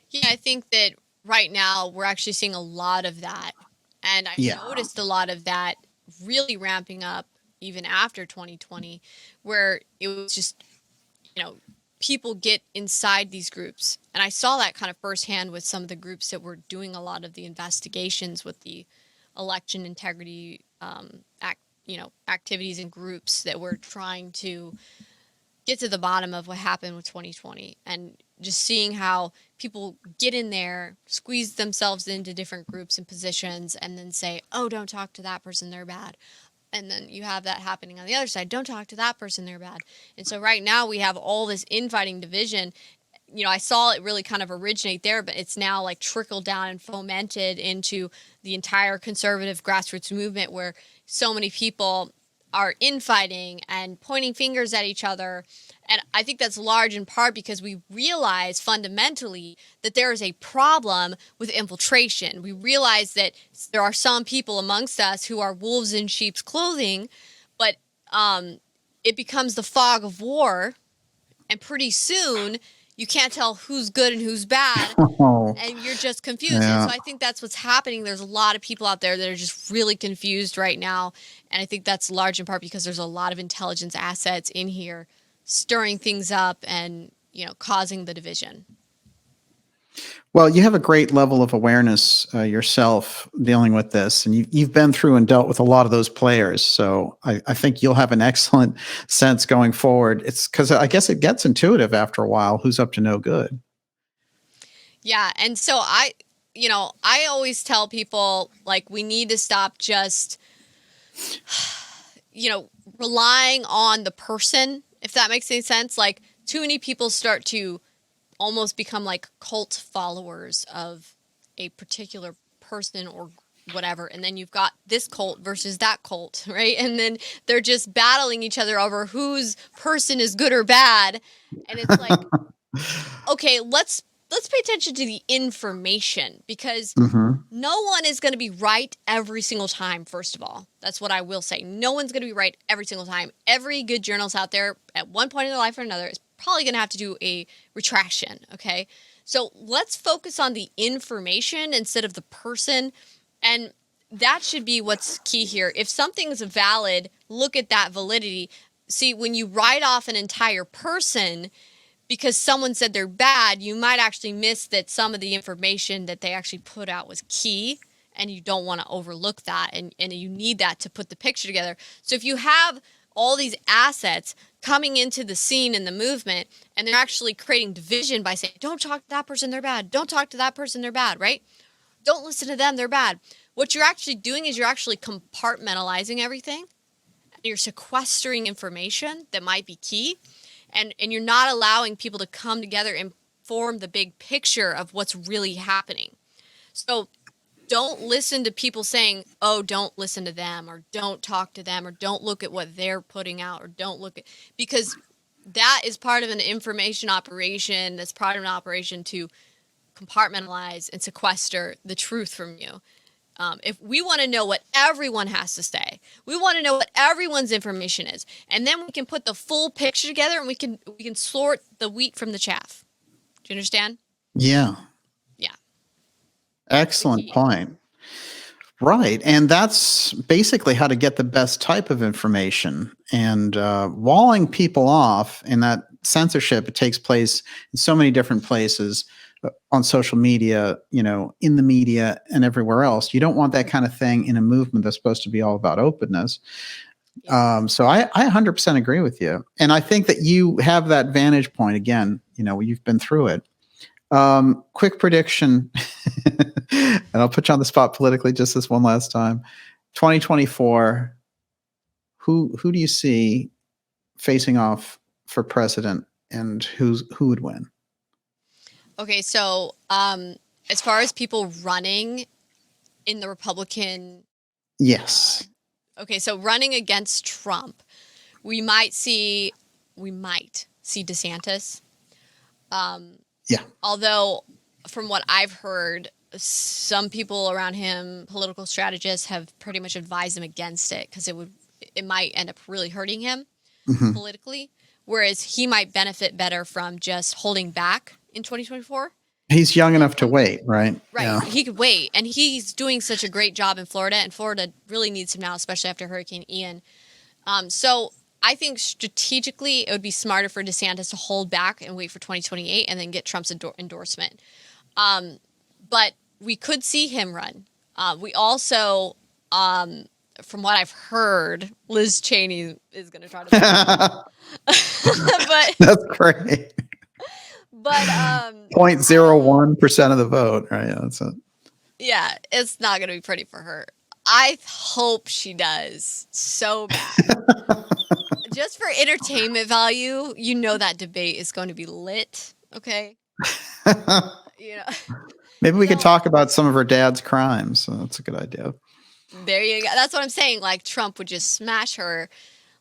Yeah, I think that right now we're actually seeing a lot of that. And I noticed a lot of that really ramping up even after 2020, where it was just, people get inside these groups. And I saw that kind of firsthand with some of the groups that were doing a lot of the investigations with the election integrity activities and groups that were trying to get to the bottom of what happened with 2020, and just seeing how people get in there, squeeze themselves into different groups and positions, and then say, oh, don't talk to that person, they're bad. And then you have that happening on the other side. Don't talk to that person, they're bad. And so right now we have all this infighting division. I saw it really kind of originate there, but it's now like trickled down and fomented into the entire conservative grassroots movement, where so many people are infighting and pointing fingers at each other. And I think that's large in part because we realize fundamentally that there is a problem with infiltration. We realize that there are some people amongst us who are wolves in sheep's clothing, but it becomes the fog of war. And pretty soon, you can't tell who's good and who's bad, Oh, and you're just confused. And yeah. so I think that's what's happening. There's a lot of people out there that are just really confused right now, and I think that's large in part because there's a lot of intelligence assets in here stirring things up and, causing the division. Well, you have a great level of awareness yourself dealing with this, and you've been through and dealt with a lot of those players. So I think you'll have an excellent sense going forward. It's because I guess it gets intuitive after a while who's up to no good. Yeah, and so I always tell people, like, we need to stop just, relying on the person, if that makes any sense. Like, too many people start to almost become like cult followers of a particular person or whatever, and then you've got this cult versus that cult, right? And then they're just battling each other over whose person is good or bad, and it's like, okay, let's pay attention to the information, because Mm-hmm. no one is going to be right every single time. First of all, that's what I will say. No one's going to be right every single time. Every good journalist out there at one point in their life or another is probably going to have to do a retraction, okay? So let's focus on the information instead of the person, and that should be what's key here. If something's valid, look at that validity. See, when you write off an entire person because someone said they're bad, you might actually miss that some of the information that they actually put out was key, and you don't want to overlook that, and you need that to put the picture together. So if you have all these assets coming into the scene and the movement, and they're actually creating division by saying, don't talk to that person, they're bad. Don't talk to that person, they're bad, right? Don't listen to them, they're bad. What you're actually doing is you're actually compartmentalizing everything. You're sequestering information that might be key, and you're not allowing people to come together and form the big picture of what's really happening. So don't listen to people saying, oh, don't listen to them, or don't talk to them, or don't look at what they're putting out, or don't look at, because that is part of an information operation. That's part of an operation to compartmentalize and sequester the truth from you. If we want to know what everyone has to say, we want to know what everyone's information is, and then we can put the full picture together, and we can sort the wheat from the chaff. Do you understand? Yeah. Yeah. Excellent point. Right. And that's basically how to get the best type of information. And walling people off, and that censorship, it takes place in so many different places, on social media, in the media and everywhere else. You don't want that kind of thing in a movement that's supposed to be all about openness. So I 100% agree with you. And I think that you have that vantage point again, you've been through it. Quick prediction, and I'll put you on the spot politically just this one last time. 2024, who do you see facing off for president, and who would win? Okay, so as far as people running in the Republican... Yes. Okay, so running against Trump, we might see DeSantis. Yeah. Although, from what I've heard, some people around him, political strategists, have pretty much advised him against it, because it might end up really hurting him politically, whereas he might benefit better from just holding back in 2024. He's young enough to wait, right? Right. Yeah. He could wait, and he's doing such a great job in Florida, and Florida really needs him now, especially after Hurricane Ian. So I think strategically it would be smarter for DeSantis to hold back and wait for 2028 and then get Trump's endorsement. But we could see him run. We also, from what I've heard, Liz Cheney is going to try to but That's great. But 0.01% of the vote, right? Yeah, that's it. Yeah, it's not going to be pretty for her. I hope she does so bad. Just for entertainment value, that debate is going to be lit. Okay. Maybe we could talk about some of her dad's crimes. So that's a good idea. There you go. That's what I'm saying. Like, Trump would just smash her.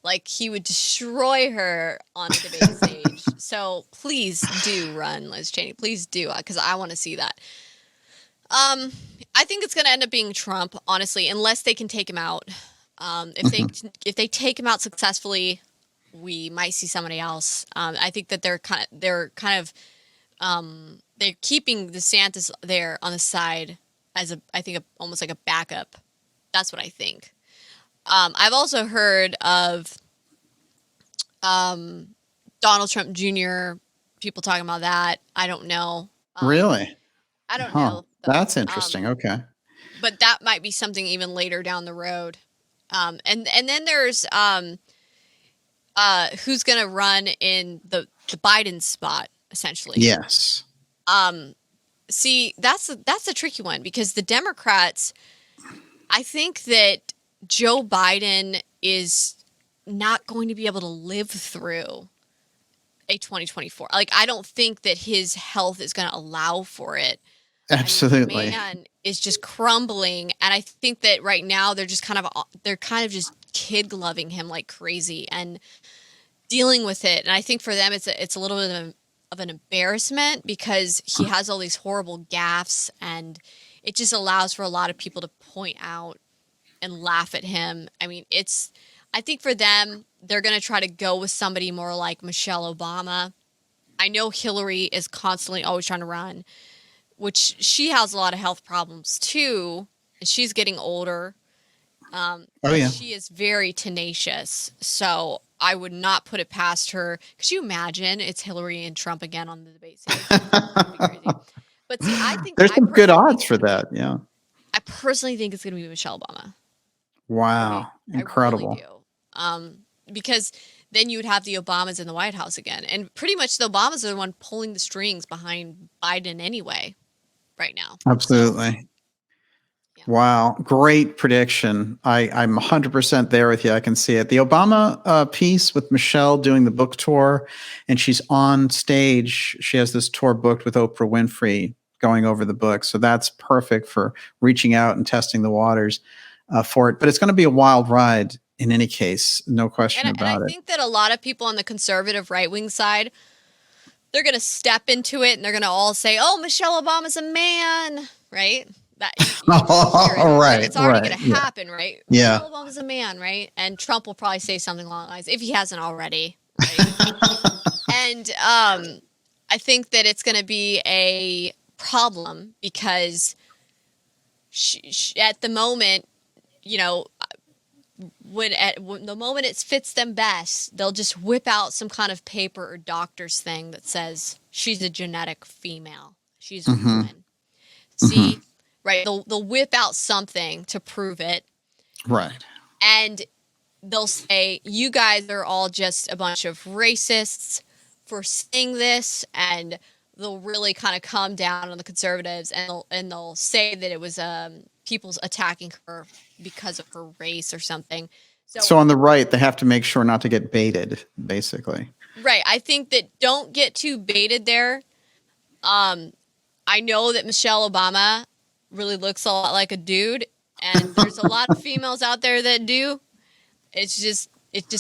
Like, he would destroy her on the debate stage. So please do run, Liz Cheney. Please do, because I want to see that. I think it's going to end up being Trump, honestly, unless they can take him out. If they take him out successfully, we might see somebody else. I think that they're kind of they're keeping DeSantis there on the side as almost like a backup. That's what I think. I've also heard of Donald Trump Jr. people talking about that. I don't know. Really? I don't know. That's interesting. Okay. But that might be something even later down the road. And then there's who's going to run in the Biden spot, essentially. Yes. See, that's a tricky one, because the Democrats, I think that Joe Biden is not going to be able to live through a 2024. Like, I don't think that his health is going to allow for it. Absolutely. I mean, the man is just crumbling, and I think that right now they're kind of just kid gloving him like crazy and dealing with it. And I think for them it's a little bit of an embarrassment, because he has all these horrible gaffes, and it just allows for a lot of people to point out and laugh at him. I mean, I think for them, they're going to try to go with somebody more like Michelle Obama. I know Hillary is constantly always trying to run, which she has a lot of health problems too, and she's getting older. She is very tenacious, so I would not put it past her. Could you imagine it's Hillary and Trump again on the debate stage? That'd be crazy. But see, I think there's some good odds for that. Yeah. I personally think it's going to be Michelle Obama. Wow. Incredible. I really do. Because then you would have the Obamas in the White House again. And pretty much the Obamas are the one pulling the strings behind Biden anyway right now. Absolutely. So, yeah. Wow. Great prediction. I'm 100% there with you. I can see it. The Obama piece with Michelle doing the book tour, and she's on stage. She has this tour booked with Oprah Winfrey going over the book. So that's perfect for reaching out and testing the waters for it. But it's going to be a wild ride in any case. No question about it. And I think that a lot of people on the conservative right-wing side, they're going to step into it and they're going to all say, oh, Michelle Obama's a man, right? That, right. It's already going to happen, right? Yeah. Michelle Obama's a man, right? And Trump will probably say something along the lines, if he hasn't already, right? And I think that it's going to be a problem, because at the moment, when the moment it fits them best, they'll just whip out some kind of paper or doctor's thing that says she's a genetic female. She's a woman. See, right? They'll whip out something to prove it. Right. And they'll say, you guys are all just a bunch of racists for saying this, and they'll really kind of come down on the conservatives, and they'll say that it was people's attacking her because of her race or something. So on the right, they have to make sure not to get baited, basically. Right. I think that don't get too baited there. I know that Michelle Obama really looks a lot like a dude, and there's a lot of females out there that do. It's just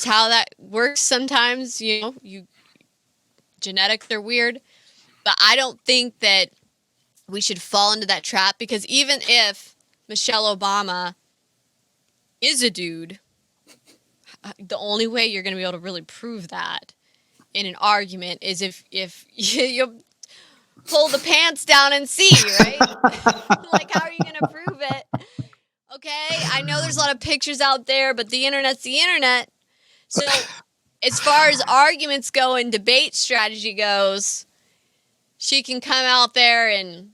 how that works sometimes. Genetics are weird. But I don't think that we should fall into that trap, because even if Michelle Obama is a dude, the only way you're going to be able to really prove that in an argument is if you pull the pants down and see, right? Like, how are you going to prove it? Okay, I know there's a lot of pictures out there, but the internet's the internet. So as far as arguments go and debate strategy goes, she can come out there and,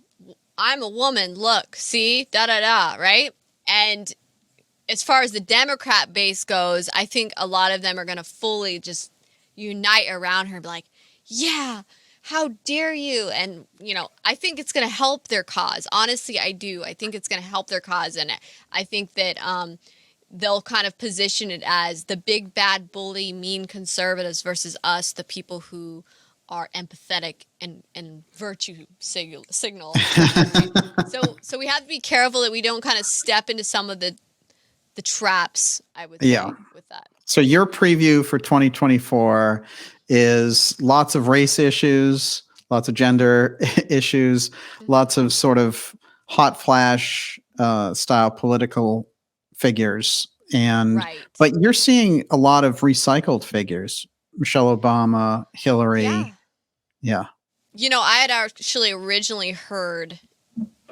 I'm a woman, look, see, da-da-da, right? And as far as the Democrat base goes, I think a lot of them are going to fully just unite around her and be like, yeah, how dare you? And, I think it's going to help their cause. Honestly, I do. I think it's going to help their cause. And I think that they'll kind of position it as the big, bad, bully, mean conservatives versus us, the people who are empathetic and virtue signal. So we have to be careful that we don't kind of step into some of the traps, I would say, with that. So your preview for 2024 is lots of race issues, lots of gender issues, lots of sort of hot flash style political figures. But you're seeing a lot of recycled figures. Michelle Obama, Hillary. Yeah. I had actually originally heard,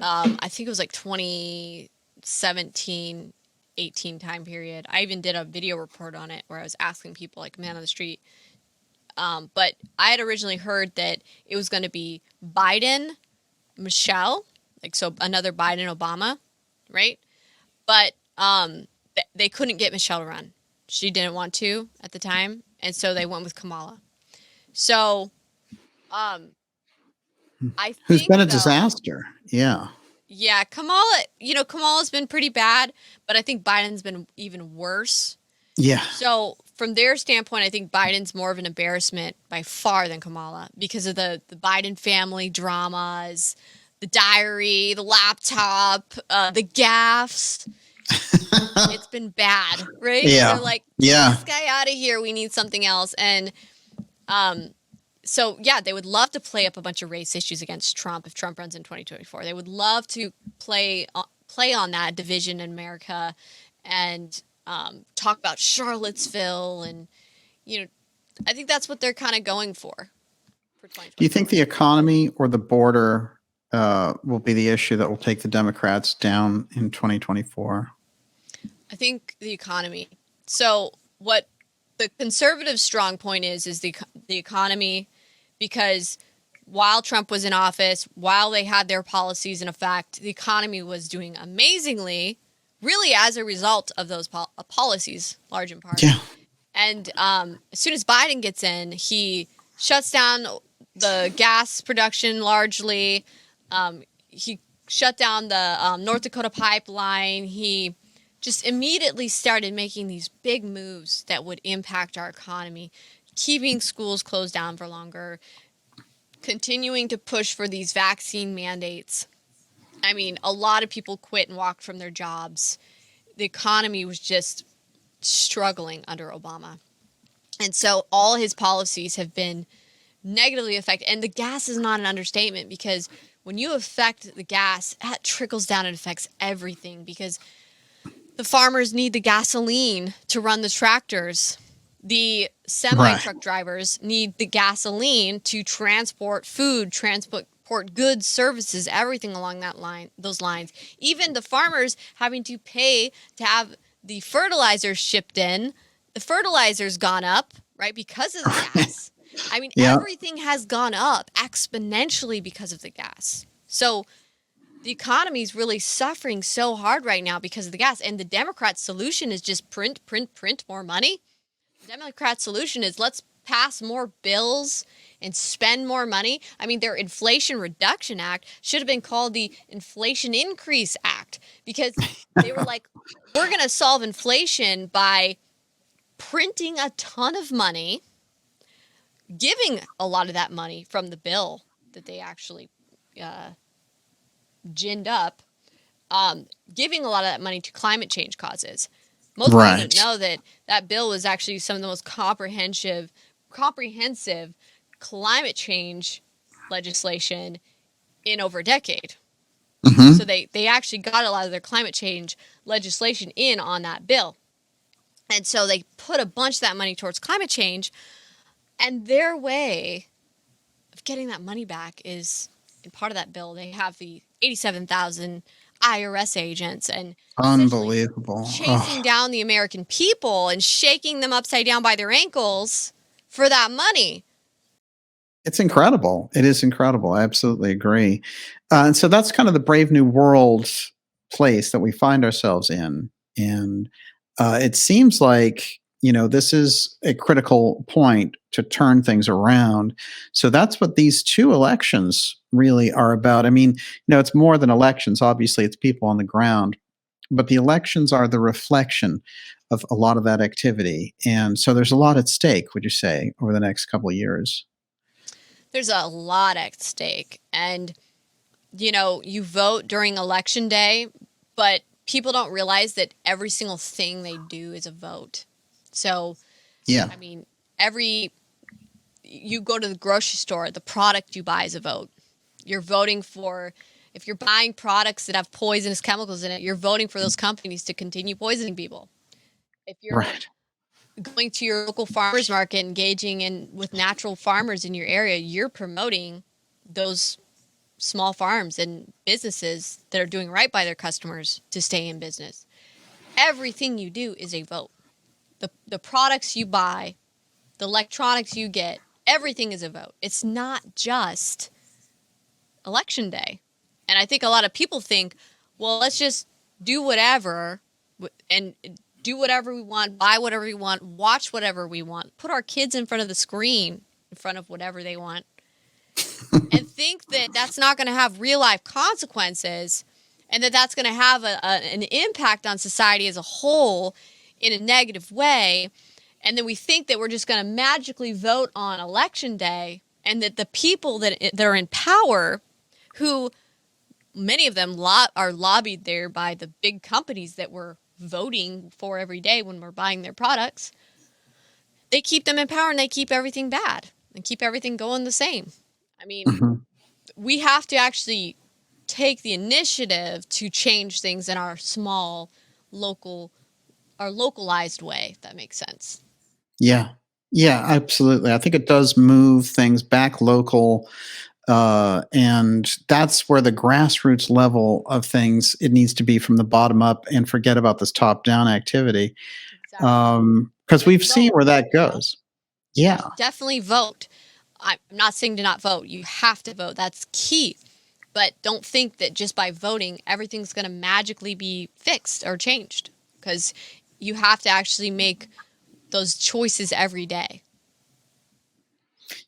I think it was like 2017, 18 time period. I even did a video report on it where I was asking people, like, man on the street. But I had originally heard that it was going to be Biden, Michelle, like, so another Biden Obama, right? But they couldn't get Michelle to run. She didn't want to at the time, and so they went with Kamala. So um, I Who's been think a though, disaster. Yeah. yeah, Kamala's been pretty bad, but I think Biden's been even worse. Yeah. So from their standpoint, I think Biden's more of an embarrassment by far than Kamala because of the Biden family dramas, the diary, the laptop, the gaffes. It's been bad, right? Yeah. They're like, get Yeah. this guy out of here. We need something else. And um, so, yeah, they would love to play up a bunch of race issues against Trump if Trump runs in 2024. They would love to play on that division in America and talk about Charlottesville. And, I think that's what they're kind of going for Do you think 2024. the economy or the border will be the issue that will take the Democrats down in 2024? I think the economy. So, what the conservative strong point is the economy, because while Trump was in office, while they had their policies in effect, the economy was doing amazingly, really as a result of those policies, large in part. Yeah. And as soon as Biden gets in, he shuts down the gas production largely. He shut down the North Dakota pipeline. He just immediately started making these big moves that would impact our economy, keeping schools closed down for longer, continuing to push for these vaccine mandates. I mean, a lot of people quit and walked from their jobs. The economy was just struggling under Obama. And so all his policies have been negatively affected. And the gas is not an understatement, because when you affect the gas, that trickles down and affects everything, because the farmers need the gasoline to run the tractors. The semi truck drivers need the gasoline to transport food, transport goods, services, everything along those lines. Even the farmers having to pay to have the fertilizer shipped in. The fertilizer's gone up, right, because of the gas. I mean, Yeah. everything has gone up exponentially because of the gas. So the economy is really suffering so hard right now because of the gas. And the Democrat solution is just print more money. The Democrat solution is let's pass more bills and spend more money. I mean, their Inflation Reduction Act should have been called the Inflation Increase Act, because they were like, we're going to solve inflation by printing a ton of money, giving a lot of that money from the bill that they actually ginned up, giving a lot of that money to climate change causes. Most people don't know that that bill was actually some of the most comprehensive climate change legislation in over a decade. Mm-hmm. So they actually got a lot of their climate change legislation in on that bill. And so they put a bunch of that money towards climate change, and their way of getting that money back is, in part of that bill, they have the 87,000 IRS agents and Unbelievable. chasing down the American people and shaking them upside down by their ankles for that money. It's incredible. It is incredible. I absolutely agree. And so that's kind of the brave new world place that we find ourselves in. And it seems like, this is a critical point to turn things around. So that's what these two elections really are about. I mean, it's more than elections. Obviously, it's people on the ground, but the elections are the reflection of a lot of that activity. And so there's a lot at stake, would you say, over the next couple of years? There's a lot at stake. And, you vote during election day, but people don't realize that every single thing they do is a vote. So, yeah, I mean, you go to the grocery store, the product you buy is a vote. You're voting for, if you're buying products that have poisonous chemicals in it, you're voting for those companies to continue poisoning people. If you're going to your local farmers market, engaging with natural farmers in your area, you're promoting those small farms and businesses that are doing right by their customers to stay in business. Everything you do is a vote. The products you buy, the electronics you get, everything is a vote. It's not just election day. And I think a lot of people think, well, let's just do whatever and do whatever we want, buy whatever we want, watch whatever we want, put our kids in front of the screen in front of whatever they want, and think that that's not going to have real life consequences and that that's going to have an impact on society as a whole in a negative way. And then we think that we're just going to magically vote on election day, and that the people that are in power, who many of them are lobbied there by the big companies that we're voting for every day when we're buying their products, they keep them in power and they keep everything bad and keep everything going the same. I mean, we have to actually take the initiative to change things in our small, localized way, if that makes sense. Yeah. Yeah, absolutely. I think it does move things back local. And that's where the grassroots level of things, it needs to be from the bottom up and forget about this top down activity. Exactly. Because we've seen Vote, where that goes. Yeah. Definitely vote. I'm not saying to not vote. You have to vote. That's key. But don't think that just by voting, everything's going to magically be fixed or changed, because you have to actually make those choices every day.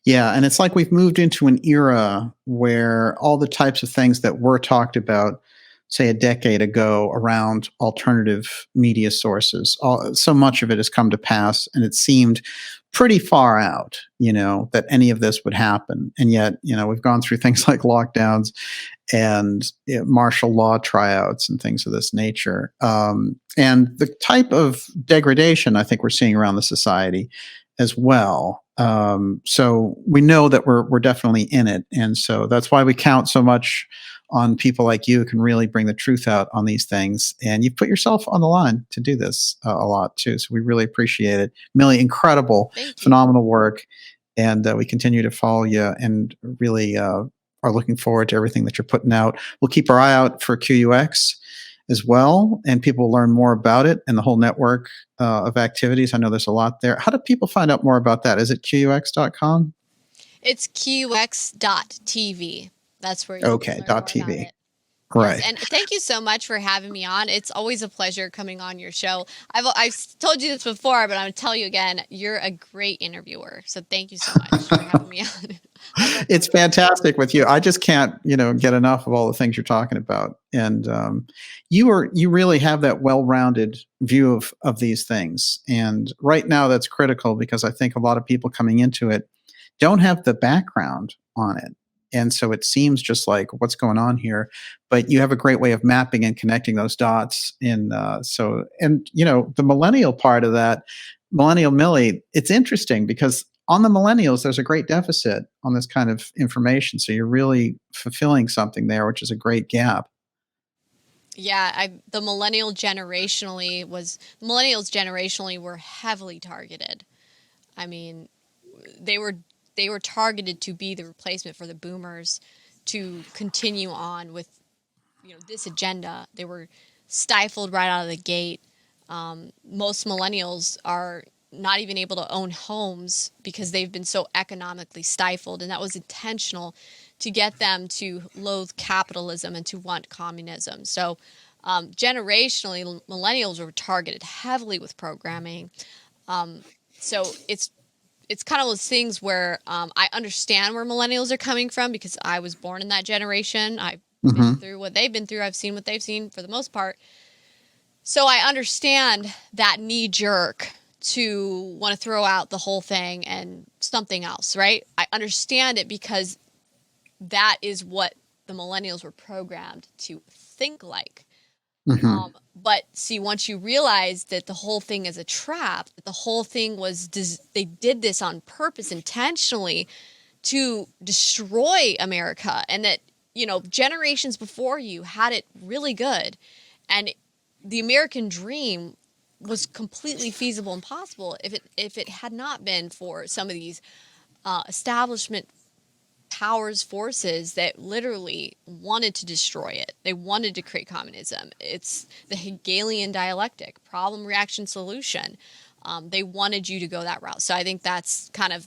Yeah. And it's like we've moved into an era where all the types of things that were talked about, say, a decade ago around alternative media sources, so much of it has come to pass, and it seemed pretty far out, that any of this would happen. And yet, we've gone through things like lockdowns and martial law tryouts and things of this nature. And the type of degradation I think we're seeing around the society as well. So we know that we're definitely in it. And so that's why we count so much on people like you who can really bring the truth out on these things. And you've put yourself on the line to do this a lot too. So we really appreciate it. Millie, incredible, phenomenal work. And we continue to follow you and really are looking forward to everything that you're putting out. We'll keep our eye out for QUX as well, and people will learn more about it and the whole network of activities. I know there's a lot there. How do people find out more about that? Is it QUX.com? It's QX.tv. That's where you okay, can learn more .tv. about it. Right. Yes, and thank you so much for having me on. It's always a pleasure coming on your show. I've told you this before, but I'm going to tell you again, you're a great interviewer. So thank you so much for having me on. It's fantastic with you. I just can't, get enough of all the things you're talking about. And you really have that well-rounded view of these things. And right now that's critical, because I think a lot of people coming into it don't have the background on it. And so it seems just like, what's going on here? But you have a great way of mapping and connecting those dots. And the millennial part of that, Millennial Millie, it's interesting because on the millennials, there's a great deficit on this kind of information. So you're really fulfilling something there, which is a great gap. Yeah, the millennials generationally were heavily targeted. I mean, they were targeted to be the replacement for the boomers, to continue on with this agenda. They were stifled right out of the gate. Most millennials are not even able to own homes because they've been so economically stifled, and that was intentional to get them to loathe capitalism and to want communism. So generationally, millennials were targeted heavily with programming. So it's kind of those things where I understand where millennials are coming from, because I was born in that generation. I've been through what they've been through. I've seen what they've seen for the most part. So I understand that knee jerk to want to throw out the whole thing and something else, right? I understand it because that is what the millennials were programmed to think like. But see, once you realize that the whole thing is a trap, that the whole thing was, they did this on purpose, intentionally, to destroy America, and that, generations before you had it really good, and the American dream was completely feasible and possible if it had not been for some of these establishment powers forces that literally wanted to destroy it. They wanted to create communism. It's the Hegelian dialectic, problem, reaction, solution. They wanted you to go that route. So I think that's kind of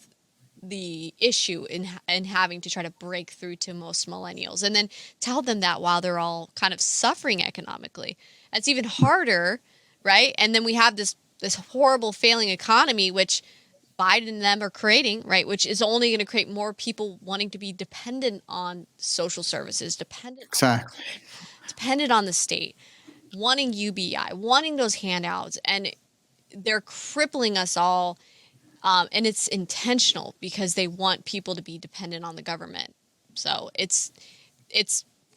the issue in having to try to break through to most millennials, and then tell them that while they're all kind of suffering economically. That's even harder, right? And then we have this horrible failing economy, which Biden and them are creating, right? Which is only going to create more people wanting to be dependent on social services, dependent on the state, wanting UBI, wanting those handouts, and they're crippling us all. And it's intentional because they want people to be dependent on the government. So it's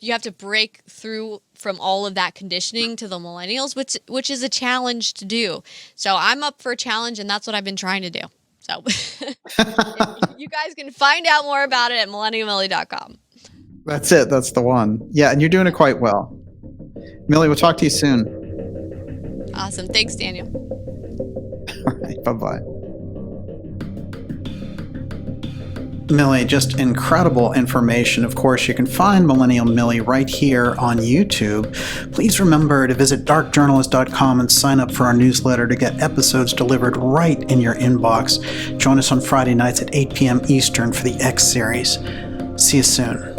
you have to break through from all of that conditioning to the millennials, which is a challenge to do. So I'm up for a challenge, and that's what I've been trying to do. So you guys can find out more about it at millennialmillie.com. That's it. That's the one. Yeah, and you're doing it quite well. Millie, we'll talk to you soon. Awesome. Thanks, Daniel. All right. Bye-bye. Millie, just incredible information. Of course, you can find Millennial Millie right here on YouTube. Please remember to visit darkjournalist.com and sign up for our newsletter to get episodes delivered right in your inbox. Join us on Friday nights at 8 p.m. Eastern for the X series. See you soon.